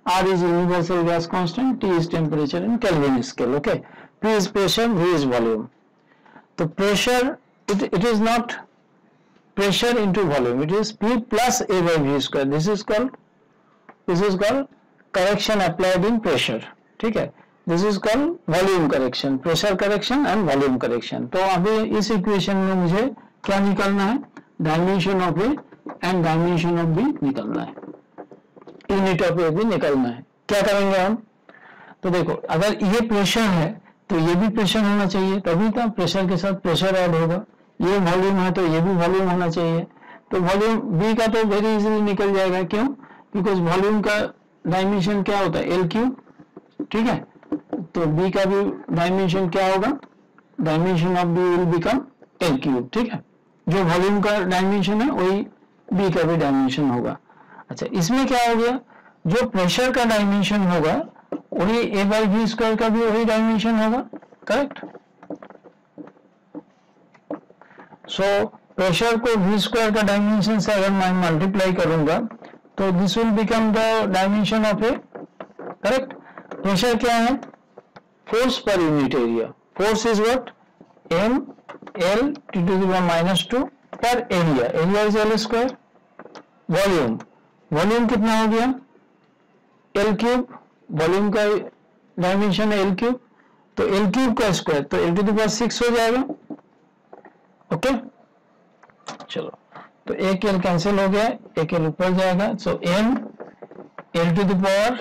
R is universal gas constant, T is temperature in Kelvin scale. Okay, P is pressure, V is volume. तो pressure it is not pressure into volume, it is P plus A by V square. This is called correction applied in pressure. ठीक है, this is called volume correction, pressure correction and volume correction. तो अभी इस equation में मुझे क्या निकालना है, dimension of A and dimension of B निकालना है, यूनिट ऑफ ए भी निकलना है। क्या करेंगे हम, तो देखो अगर ये प्रेशर है तो ये भी प्रेशर होना चाहिए, तभी तो प्रेशर के साथ प्रेशर ऐड होगा। ये वॉल्यूम है तो ये भी वॉल्यूम होना चाहिए। तो वॉल्यूम बी का तो वेरी इजीली निकल जाएगा, क्यों, बिकॉज वॉल्यूम का डायमेंशन क्या होता है, एल क्यूब। ठीक है, तो बी का भी डायमेंशन क्या होगा, dimension of B will become L cube. ठीक है, जो वॉल्यूम का डायमेंशन है वही बी का भी डायमेंशन होगा। अच्छा, इसमें क्या हो गया, जो प्रेशर का डायमेंशन होगा वही ए बाई वी स्क्वायर का भी वही डायमेंशन होगा। करेक्ट। सो प्रेशर को वी स्क्वायर का डायमेंशन से अगर मैं मल्टीप्लाई करूंगा तो this will become the dimension of A. Correct. Pressure क्या है, force per unit area. Force is what, M L T to the -2 per area, area is L square. Volume, volume कितना हो गया, एल क्यूब, वॉल्यूम का dimension है L cube, तो L cube का square तो एल टू द पावर 6 हो जाएगा। ओके, चलो तो एक एल कैंसिल हो गया, एक एल ऊपर जाएगा। So M L to the power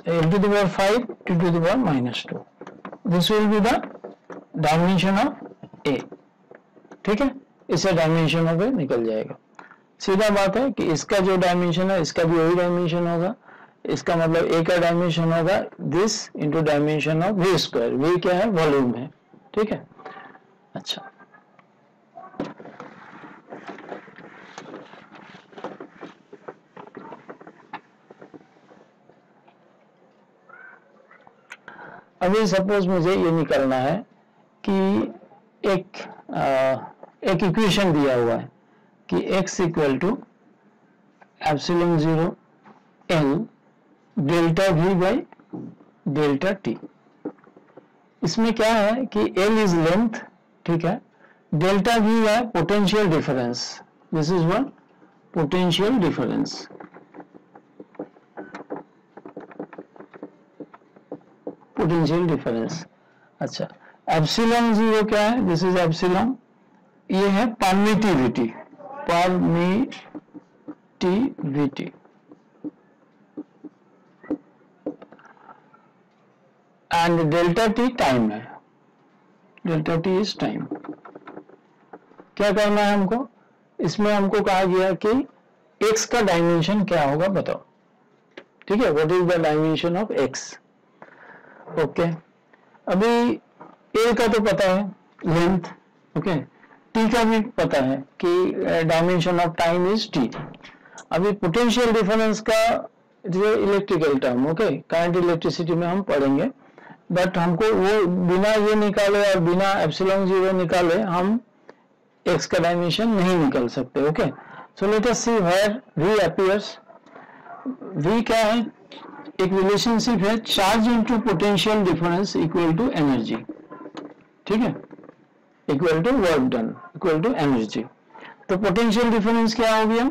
L to the power 5 to the power -2, this will be the dimension of A. ठीक है, इससे डायमेंशन ऑफ ए निकल जाएगा। सीधा बात है कि इसका जो डायमेंशन है इसका भी वही डायमेंशन होगा। इसका मतलब ए का डायमेंशन होगा this into dimension of V square. V क्या है, वॉल्यूम है। ठीक है, अच्छा अभी सपोज मुझे ये निकालना है कि एक इक्वेशन दिया हुआ है कि x equal to epsilon 0 L delta V by delta T। इसमें क्या है कि L इज लेंथ, ठीक है, डेल्टा V है potential difference. This is one potential difference. Potential difference. अच्छा, एप्सिलॉन 0 क्या है, दिस इज एप्सिलॉन, ये है permittivity, permittivity. And delta T time है, डेल्टा टी इज टाइम। क्या करना है हमको, इसमें हमको कहा गया कि x का डायमेंशन क्या होगा बताओ। ठीक है, what is the dimension of x। Okay, अभी एल का तो पता है, लेंथ, ओके, टी का भी पता है कि dimension of time is T. अभी पोटेंशियल डिफरेंस का जो electrical term, okay, current electricity में हम पढ़ेंगे, बट हमको वो बिना ये निकाले और बिना एप्सिलॉन जीरो निकाले हम एक्स का डायमेंशन नहीं निकाल सकते, okay. So let us see where V appears. V क्या है, एक रिलेशनशिप है, charge into potential difference equal to energy, ठीक है, equal to work done equal to energy. तो पोटेंशियल डिफरेंस क्या हो गया,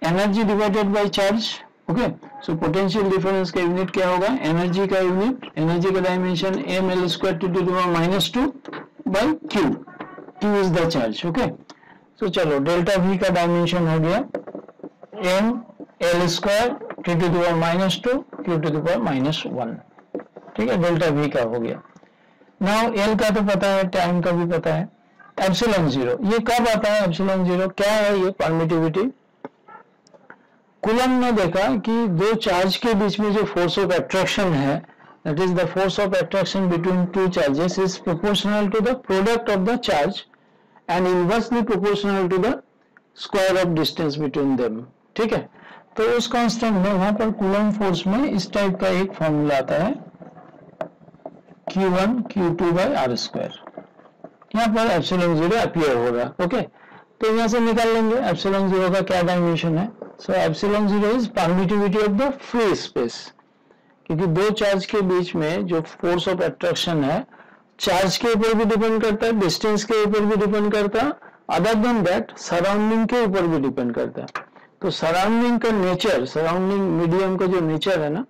energy divided by charge, okay. सो पोटेंशियल डिफरेंस का यूनिट क्या होगा, एनर्जी का यूनिट, एनर्जी का dimension M L square to the power -2 by Q, Q is the charge, okay. So चलो डेल्टा वी का डायमेंशन हो गया M L square to the power -2 Q to the power -1, ठीक है, delta V का हो गया। नाउ एल का तो पता है, टाइम का भी पता है। एप्सिलॉन जीरो ये कब आता है, एप्सिलॉन जीरो क्या है, ये परमिटिविटी। कूलम ने देखा कि दो चार्ज के बीच में जो फोर्स ऑफ अट्रैक्शन है, that is the force of attraction between two charges is proportional to the product of the charge and inversely proportional to the square of distance between them, ठीक है। तो उस constant में वहां पर coulomb force में इस टाइप का एक फॉर्मूला आता है Q1 Q2 by R square, यहाँ पर एप्सिलॉन जीरो अपीयर होगा, ओके। तो यहाँ से निकाल लेंगे एप्सिलॉन जीरो का क्या डायमेंशन है। So epsilon zero is permittivity of the free space, क्योंकि दो चार्ज के बीच में जो फोर्स ऑफ अट्रैक्शन है चार्ज के ऊपर भी डिपेंड करता है, डिस्टेंस के ऊपर भी डिपेंड करता है, अदर देन दैट सराउंडिंग के ऊपर भी डिपेंड करता है। तो सराउंडिंग का नेचर, सराउंडिंग मीडियम का जो नेचर है ना,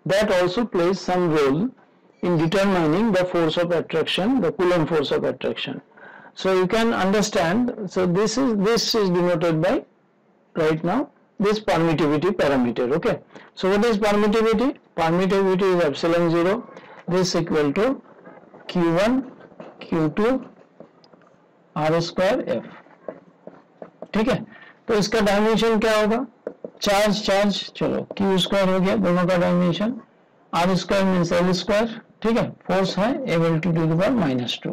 that also plays some role in determining the force of attraction, the Coulomb force of attraction. So you can understand, so this is denoted by, right now, this permittivity parameter, okay. So what is permittivity? Permittivity is epsilon zero, this equal to Q1 Q2 R square F, ठीक है। तो इसका dimension क्या होगा, charge, चलो Q square हो गया दोनों का dimension, R square means L square, ठीक है, फोर्स है ml टू द पावर -2,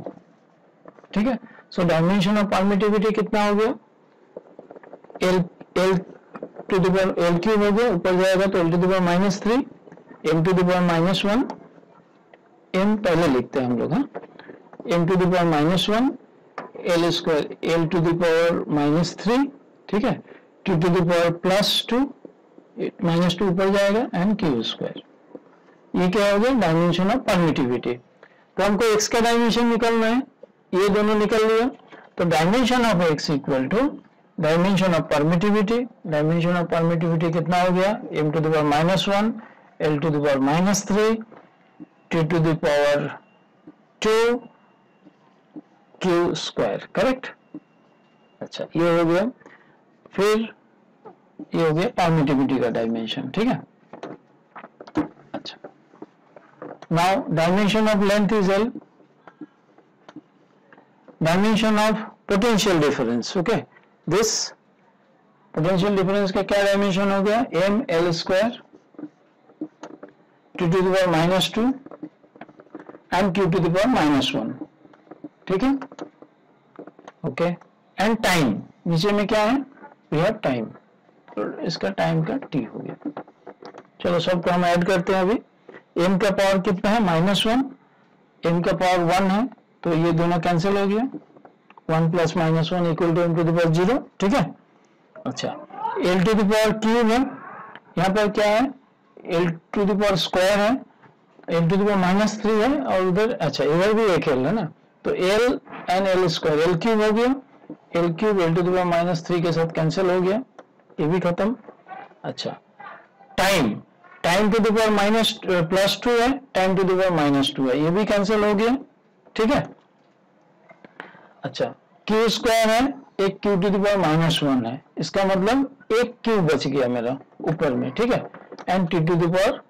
ठीक है। सो डायमेंशन ऑफ परमिटिविटी कितना हो गया, L to the power L cube हो गया, ऊपर जाएगा तो L to the power -3, m to the power -1, m पहले लिखते हैं हम लोग, हाँ, m to the power -1, L square L to the power -3, ठीक है, टू द पावर +2, -2 ऊपर जाएगा एंड क्यू स्क्वायर। ये क्या हो गया, डायमेंशन ऑफ परमिटिविटी। तो हमको x का डायमेंशन निकालना है, ये दोनों निकल लिया, तो dimension of x equal to dimension of permittivity. Dimension of permittivity कितना हो गया, m to the power -1, L to the power -3, t to the power 2 q square, correct. अच्छा ये हो गया, फिर ये हो गया परमिटिविटी का डायमेंशन, ठीक है। अच्छा, now dimension of length is L, dimension of potential difference, okay, this potential difference का क्या dimension हो गया, m L square to the power -2 and q to the power -1, ठीक है, ओके। एंड टाइम नीचे में क्या है, we have time, तो इसका टाइम का t हो गया। चलो सबको हम ऐड करते हैं। अभी m का पावर कितना है, -1, m का पावर 1 है, तो ये दोनों कैंसिल हो गया, 1 + -1 equal to m to the power 0, ठीक है। अच्छा l to the power cube है, यहाँ पर क्या है, l to the power square है, l टू द पावर -3 है, और उधर अच्छा इधर भी एक l है ना, तो l and l square, l cube हो गया, l cube l to the power -3 के साथ कैंसिल हो गया, ये भी खत्म। अच्छा टाइम टू द पावर +2 है, टाइम टू द पावर -2 है, ये भी कैंसिल हो गया, ठीक है। अच्छा क्यू स्क्वायर है, एक क्यू टू द पावर -1 है, इसका मतलब एक क्यू बच गया मेरा ऊपर में, ठीक है, and T to the power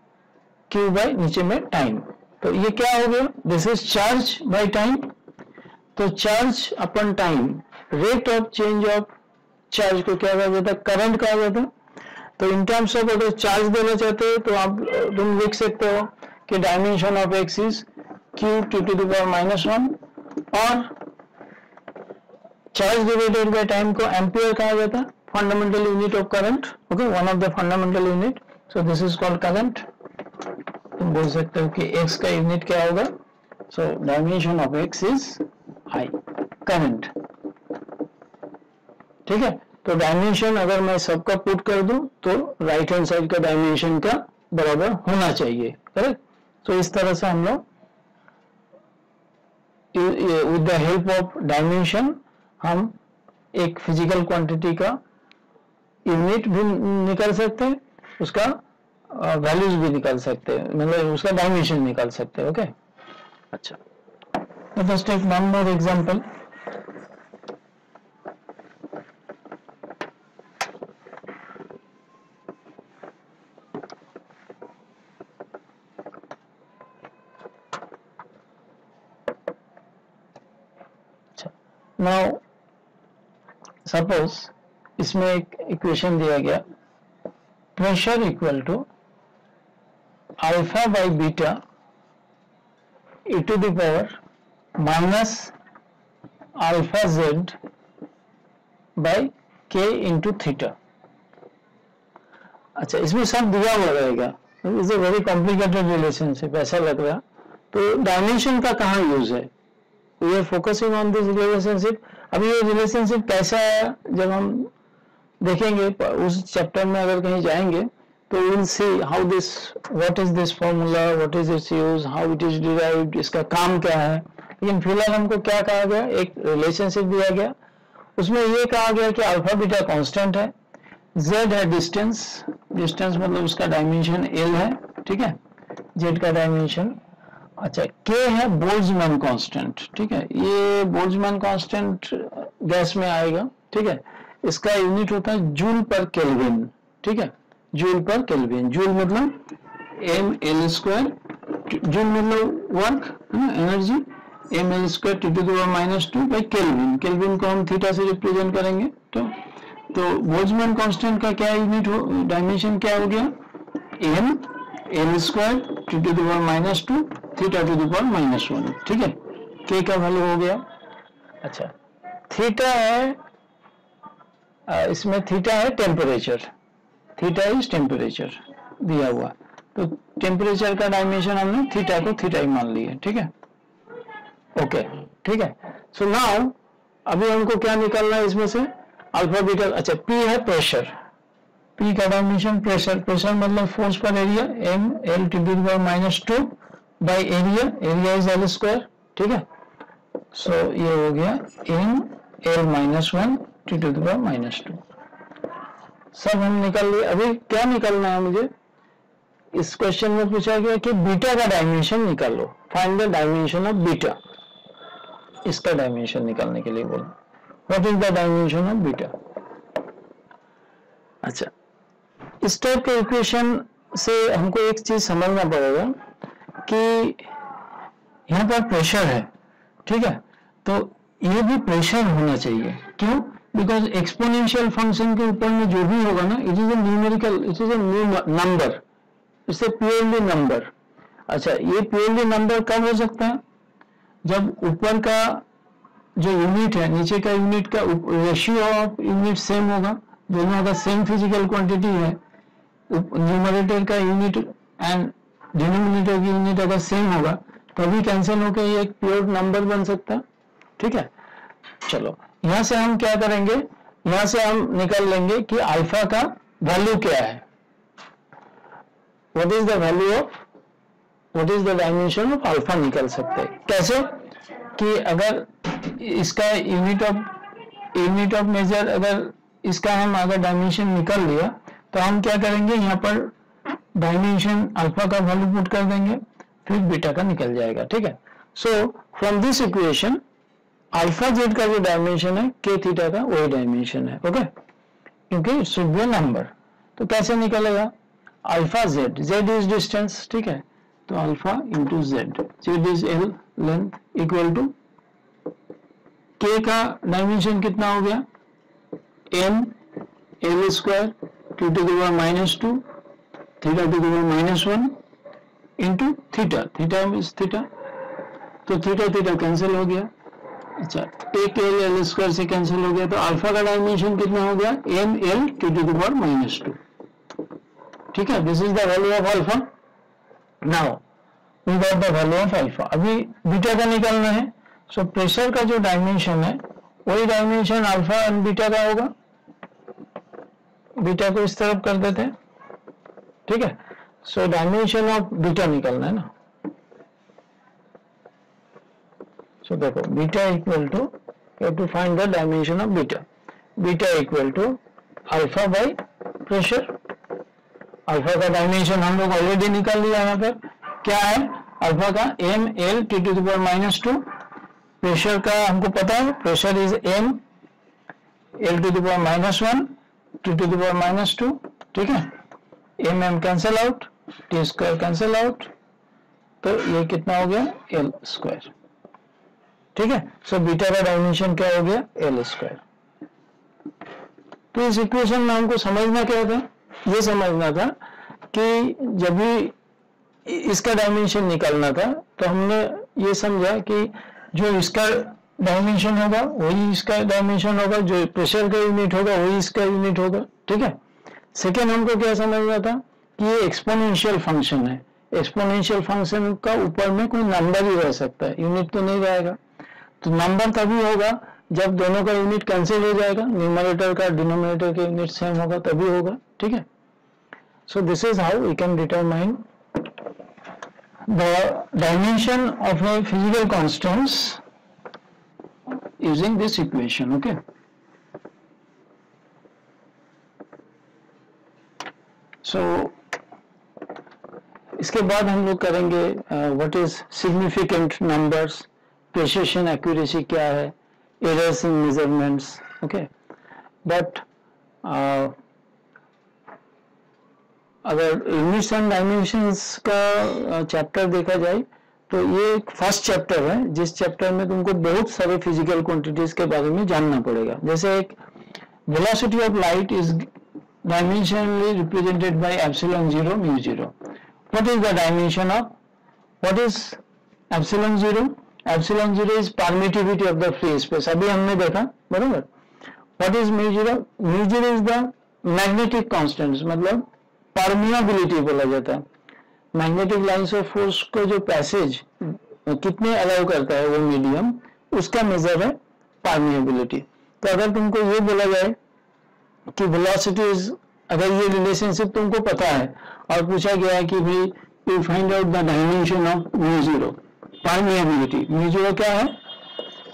Q by नीचे में टाइम। तो ये क्या हो गया, this is charge by time. तो charge upon time, rate of change of charge को क्या कहा जाता है, करंट कहा जाता है। तो इन टर्म्स ऑफ अगर चार्ज देना चाहते हो तो आप तुम लिख सकते हो कि dimension of x is q t to the power minus 1 और चार्ज डिवाइडेड बाय टाइम को एम्पियर कहा जाता है, fundamental unit of current. Okay, one of the fundamental unit. So this is called current. तुम बोल सकते हो कि x का यूनिट क्या होगा. So dimension of x is I, current. ठीक है, तो डायमेंशन अगर मैं सबका पुट कर दूं तो राइट हैंड साइड का डायमेंशन का बराबर होना चाहिए. करेक्ट. तो इस तरह से हम लोग with the help of dimension हम एक फिजिकल क्वांटिटी का यूनिट भी निकाल सकते हैं, उसका वैल्यूज भी निकाल सकते हैं, मतलब उसका डायमेंशन निकाल सकते हैं. ओके, अच्छा, let's take one more example. Now suppose इसमें एक इक्वेशन दिया गया, pressure equal to alpha by beta e to the power minus alpha Z by K into theta. अच्छा, इसमें सब दिया हुआ रहेगा. Is a very complicated relationship ऐसा लग रहा. तो डायमेंशन का कहाँ यूज है? We are focusing on this relationship. अभी ये रिलेशनशिप कैसा है जब हम देखेंगे उस चैप्टर में, अगर कहीं जाएंगे तो will see how this, what is this formula, what is it's use, how it is derived, इसका काम क्या है. लेकिन फिलहाल हमको क्या कहा गया, एक रिलेशनशिप दिया गया, उसमें ये कहा गया कि अल्फा बीटा कांस्टेंट है, z है डिस्टेंस, डिस्टेंस मतलब उसका डायमेंशन l है. ठीक है, z का डायमेंशन. अच्छा, k है बोल्ट्जमैन कांस्टेंट. ठीक है, ये बोल्ट्जमैन कांस्टेंट गैस में आएगा. ठीक है, इसका यूनिट होता है जूल पर केल्विन. ठीक है, जूल पर केल्विन. जूल मतलब ml स्क्वायर, जूल मतलब work, energy, ml square T to the power minus 2 by kelvin. Kelvin को हम थीटा से रिप्रेजेंट करेंगे. तो बोल्ट्जमैन कांस्टेंट का क्या यूनिट हो, डायमेंशन क्या हो गया, ml square T to the power minus 2 theta to the power minus 1. ठीक है, k का वैल्यू हो गया. अच्छा, थीटा है, इसमें थीटा है टेम्परेचर, थीटा इज टेम्परेचर दिया हुआ. तो टेम्परेचर का डायमेंशन हमने थीटा को थीटा ही मान लिया. ठीक है, ओके, ठीक है. सो नाउ अभी हमको क्या निकालना है इसमें से, अल्फा बीटा. अच्छा, P है प्रेशर, P का डायमेंशन प्रेशर, प्रेशर मतलब force per area, m l to the power minus 2 by area, area is l square. ठीक है, सो ये हो गया m l minus 1 to the power minus 2. सब हम निकाल लिए. अभी क्या निकालना है मुझे, इस क्वेश्चन में पूछा गया कि बीटा का डायमेंशन निकालो, find the dimension of beta. इसका डायमेंशन निकालने के लिए बोला, what is the dimension of beta. अच्छा, इस टाइप के इक्वेशन से हमको एक चीज समझना पड़ेगा कि यहाँ पर प्रेशर है. ठीक है, तो ये भी प्रेशर होना चाहिए. क्यों? बिकॉज एक्सपोनेंशियल फंक्शन के ऊपर में जो भी होगा ना, it is A numerical, it is A number, it's a purely number. अच्छा, ये प्योरली नंबर कब हो सकता है, जब ऊपर का जो यूनिट है नीचे का यूनिट का रेशियो ऑफ यूनिट सेम होगा. दोनों अगर सेम फिजिकल क्वांटिटी है, न्यूमरेटर का यूनिट एंड डिनोमिनेटर की यूनिट अगर सेम होगा, तभी कैंसिल होकर ये एक प्योर नंबर बन सकता है. ठीक है, चलो यहां से हम क्या करेंगे, यहां से हम निकाल लेंगे कि अल्फा का वैल्यू क्या है, what is the value of, what is the dimension of alpha निकाल सकते हैं. कैसे कि अगर इसका यूनिट ऑफ मेजर, अगर इसका हम अगर डायमेंशन निकाल लिया तो हम क्या करेंगे, यहाँ पर डायमेंशन अल्फा का वैल्यू पुट कर देंगे, फिर बीटा का निकल जाएगा. ठीक है, so from this equation alpha Z का जो डायमेंशन है के थीटा का वही डायमेंशन है. ओके, क्योंकि it should be a number. तो कैसे निकलेगा, alpha Z, Z is distance. ठीक है, तो alpha into Z, Z is L length, equal to K का डायमेंशन कितना हो गया, M L square to to the power minus 2 theta to the power minus 1 into theta, theta is theta तो theta theta cancel हो गया। अच्छा, एक L L square से कैंसिल हो गया, तो अल्फा का डायमेंशन कितना हो गया, M L to the power -2। ठीक है, this is the value of alpha. Now we got the value of alpha. अभी बीटा का निकालना है। सो प्रेशर का जो डायमेंशन है वही डायमेंशन अल्फा एंड बीटा का होगा। बीटा को इस तरफ कर देते हैं। ठीक है, सो डायमेंशन ऑफ बीटा निकालना है ना। सो देखो beta equal to, you have to find the dimension of beta. Beta equal to alpha by pressure. Alpha का डायमेंशन हम लोग ऑलरेडी निकाल लिया। यहाँ पर क्या है, अल्फा का M L T to the power -2। Pressure का हमको पता है, pressure is M L to the power -1 T to the power -2। ठीक है, M M cancel out, T square cancel out, तो ये कितना हो गया, एल स्क्वायर। ठीक है, सो बीटा का डायमेंशन क्या हो गया, एल स्क्वायर। तो इस इक्वेशन में हमको समझना क्या था, ये समझना था कि जब भी इसका डायमेंशन निकालना था तो हमने ये समझा कि जो इसका डायमेंशन होगा वही इसका डायमेंशन होगा, जो प्रेशर का यूनिट होगा वही इसका यूनिट होगा। ठीक है, सेकेंड हमको क्या समझना था कि ये एक्सपोनेंशियल फंक्शन है। एक्सपोनेंशियल फंक्शन का ऊपर में कोई नंबर ही रह सकता है, यूनिट तो नहीं रहेगा। तो नंबर तभी होगा जब दोनों का यूनिट कैंसिल हो जाएगा, न्यूमरेटर का डिनोमिनेटर के यूनिट सेम होगा तभी होगा। ठीक है, so this is how we can determine the dimension of a physical constants using this equation. Okay, so इसके बाद हम लोग करेंगे what is significant numbers, precision accuracy क्या है, errors in measurements. Okay, but अगर यूनिट्स एंड डायमेंशंस का chapter देखा जाए तो ये एक फर्स्ट चैप्टर है जिस चैप्टर में तुमको बहुत सारे फिजिकल क्वांटिटीज के बारे में जानना पड़ेगा। जैसे एक velocity of light is dimensionally represented by epsilon 0 mu 0। What is the dimension of, what is epsilon 0? Epsilon 0 is permittivity of the free space, अभी हमने देखा बराबर। What is mu 0? Mu 0 is the magnetic constants, मतलब permeability बोला जाता है। Magnetic lines of force को जो पैसेज कितने अलाउ करता है वो मीडियम, उसका मेजर है परमिएबिलिटी। तो अगर तुमको ये बोला जाए कि वेलोसिटी इज, अगर ये रिलेशनशिप तुमको पता है और पूछा गया है कि भाई you find out the dimension of mu 0, permeability. Mu 0 क्या है,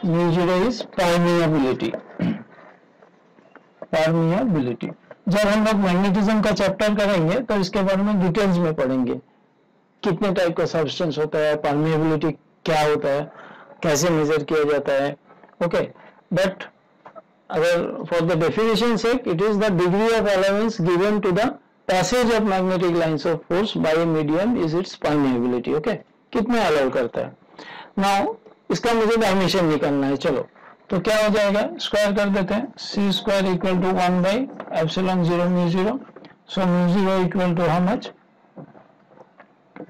म्यू 0 इज परमिएबिलिटी। परमिएबिलिटी जब हम लोग मैग्नेटिज्म का चैप्टर करेंगे तो इसके बारे में डिटेल्स में पढ़ेंगे, कितने टाइप का सब्सटेंस होता है, परमिएबिलिटी क्या होता है, कैसे मेजर किया जाता है। ओके, बट अगर for the definition sake it is the degree of allowance given to the passage of magnetic lines of force by a medium is its permeability. Okay, कितने अलाउ करता है। नाउ इसका मुझे dimension निकालना है। चलो, तो क्या हो जाएगा, स्क्वायर कर देते हैं, C square equal to 1 by epsilon 0 mu 0। So mu 0 equal to how much,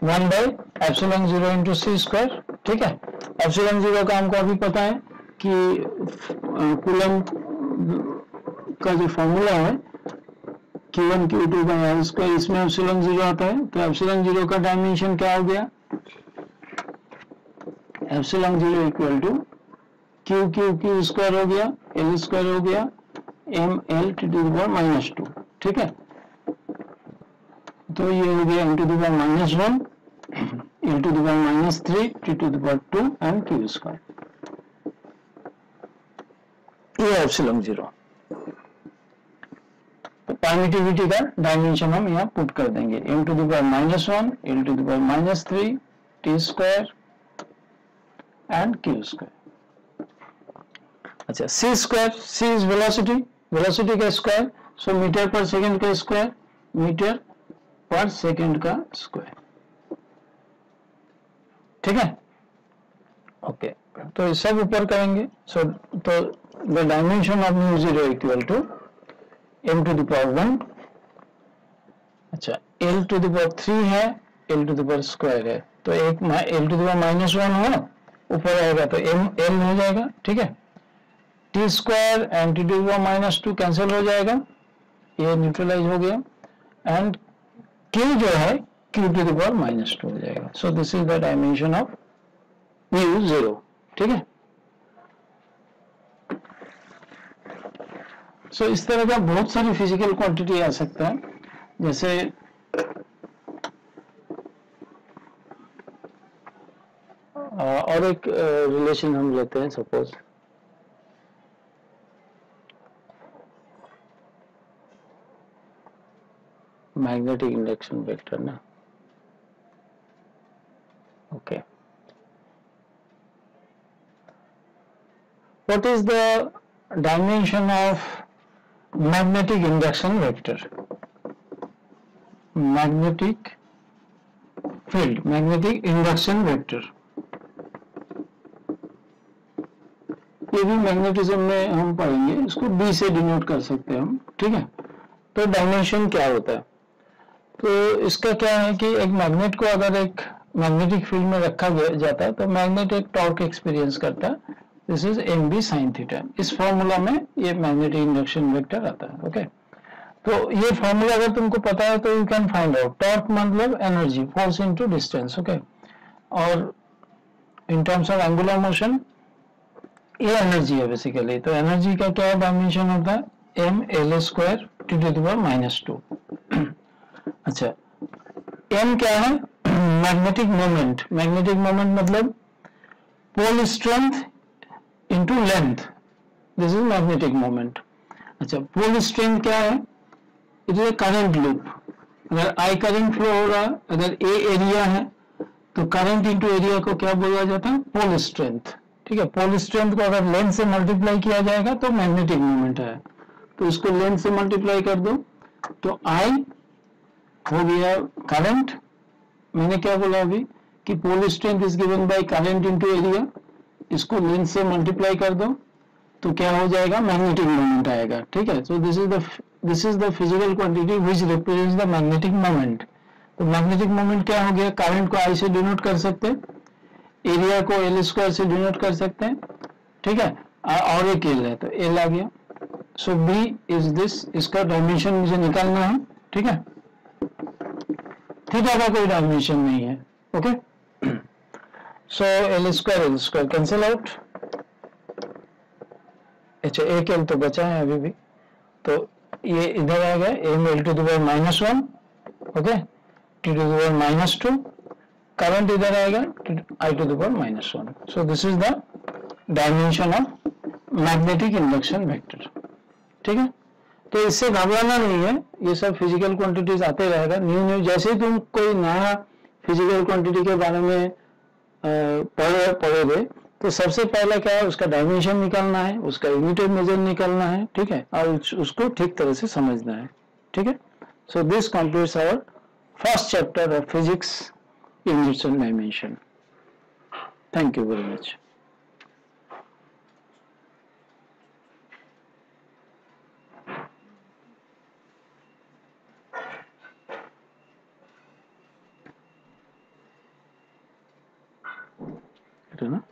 1 by epsilon 0 into C square. ठीक है, एप्सिलॉन 0 का हमको अभी पता है कि कूलम का जो फॉर्मूला है Q1 Q2 by R square, इसमें एप्सिलॉन 0 आता है। तो एप्सिलॉन 0 का डायमेंशन क्या हो गया, epsilon 0 equal to Q square हो गया, एल स्क्वायर हो गया, M L T to the power -2। ठीक है, तो ये हो गया in to the power -1, in to the power -3, T to the power 2 and Q square. ये एप्सिलॉन 0। परमिटिविटी का डायमेंशन हम यहाँ पुट कर देंगे, in to the power -1, in to the power -3, T square and Q square. अच्छा, C square, C is velocity, velocity का square, so metre per second का square, metre per second का square. ठीक है, ओके, तो सब ऊपर करेंगे। सो तो the dimension of mu 0 equal to m to the power 1, अच्छा l टू द पावर 3 है, l to the power square है, तो एक l टू द पावर -1 हुआ, ऊपर आएगा तो m हो जाएगा, ठीक है। T square and T to the power minus 2 cancel हो जाएगा, ये न्यूट्रलाइज हो गया, एंड q जो है q to the power minus 2 हो जाएगा। So this is the dimension of mu 0, ठीक है। सो इस तरह का बहुत सारी फिजिकल क्वांटिटी आ सकता है, जैसे और एक रिलेशन हम लेते हैं, सपोज मैग्नेटिक इंडक्शन वेक्टर ना, okay. What is the dimension of magnetic induction vector? Magnetic field, magnetic induction vector, ये भी मैग्नेटिज्म में हम पढ़ेंगे, इसको B से डिनोट कर सकते हैं हम, ठीक है। तो डायमेंशन क्या होता है? तो इसका क्या है कि एक मैग्नेट को अगर एक मैग्नेटिक फील्ड में रखा जाता है तो मैग्नेट एक टॉर्क एक्सपीरियंस करता है, this is mb sin theta. इस फॉर्मूला में ये मैग्नेटिक इंडक्शन वेक्टर आता है, ओके। तो ये फॉर्मूला अगर तुमको पता है तो you can find out, torque मतलब energy, force into distance, okay. और in terms of angular motion ये एनर्जी है बेसिकली, तो एनर्जी का क्या डायमेंशन होता है, M L square T to the power minus 2। अच्छा, एम क्या है, मैग्नेटिक मोमेंट, मैग्नेटिक मोमेंट मतलब pole strength into length, this is magnetic moment. अच्छा, पोल स्ट्रेंथ क्या है, it is a current loop. अगर आई करंट फ्लो हो रहा है, अगर ए एरिया है तो करंट इंटू एरिया को क्या बोला जाता है, पोल स्ट्रेंथ, ठीक है। पोल स्ट्रेंथ को अगर लेंथ से मल्टीप्लाई किया जाएगा तो मैग्नेटिक मोमेंट है, तो इसको लेंथ से मल्टीप्लाई कर दो तो आई हो गया करंट। मैंने क्या बोला अभी कि pole strength is given by current into area, इसको लेंथ से मल्टीप्लाई कर दो तो क्या हो जाएगा, मैग्नेटिक मोमेंट आएगा, ठीक है। So this is the physical quantity which represents the magnetic moment. तो मैग्नेटिक मोमेंट क्या हो गया, करंट को आई से डिनोट कर सकते हैं, एरिया को एल स्क्वायर से डिनोट कर सकते हैं, ठीक है। और एक एल है तो एल आ गया। सो बी इज दिस, इसका डायमेंशन मुझे निकालना है, ठीक है। थीटा का कोई डायमेंशन नहीं है, okay. So L square cancel out. अच्छा, एक एल तो बचा है अभी भी, तो ये इधर आ गया, M L to the power minus 1, okay, T to the power minus 2, current इधर आएगा I to the power minus 1। So this is the dimension of magnetic induction vector, ठीक है। तो इससे घबराना नहीं है, ये सब फिजिकल क्वांटिटीज आते रहेगा, न्यू न्यू, जैसे ही तुम कोई नया फिजिकल क्वांटिटी के बारे में पढ़ोगे तो सबसे पहले क्या है, उसका डायमेंशन निकालना है, उसका यूनिट मेजर निकालना है, ठीक है, और उसको ठीक तरह से समझना है, ठीक है। So this completes our first chapter of physics in its own dimension. Thank you very much. I don't know.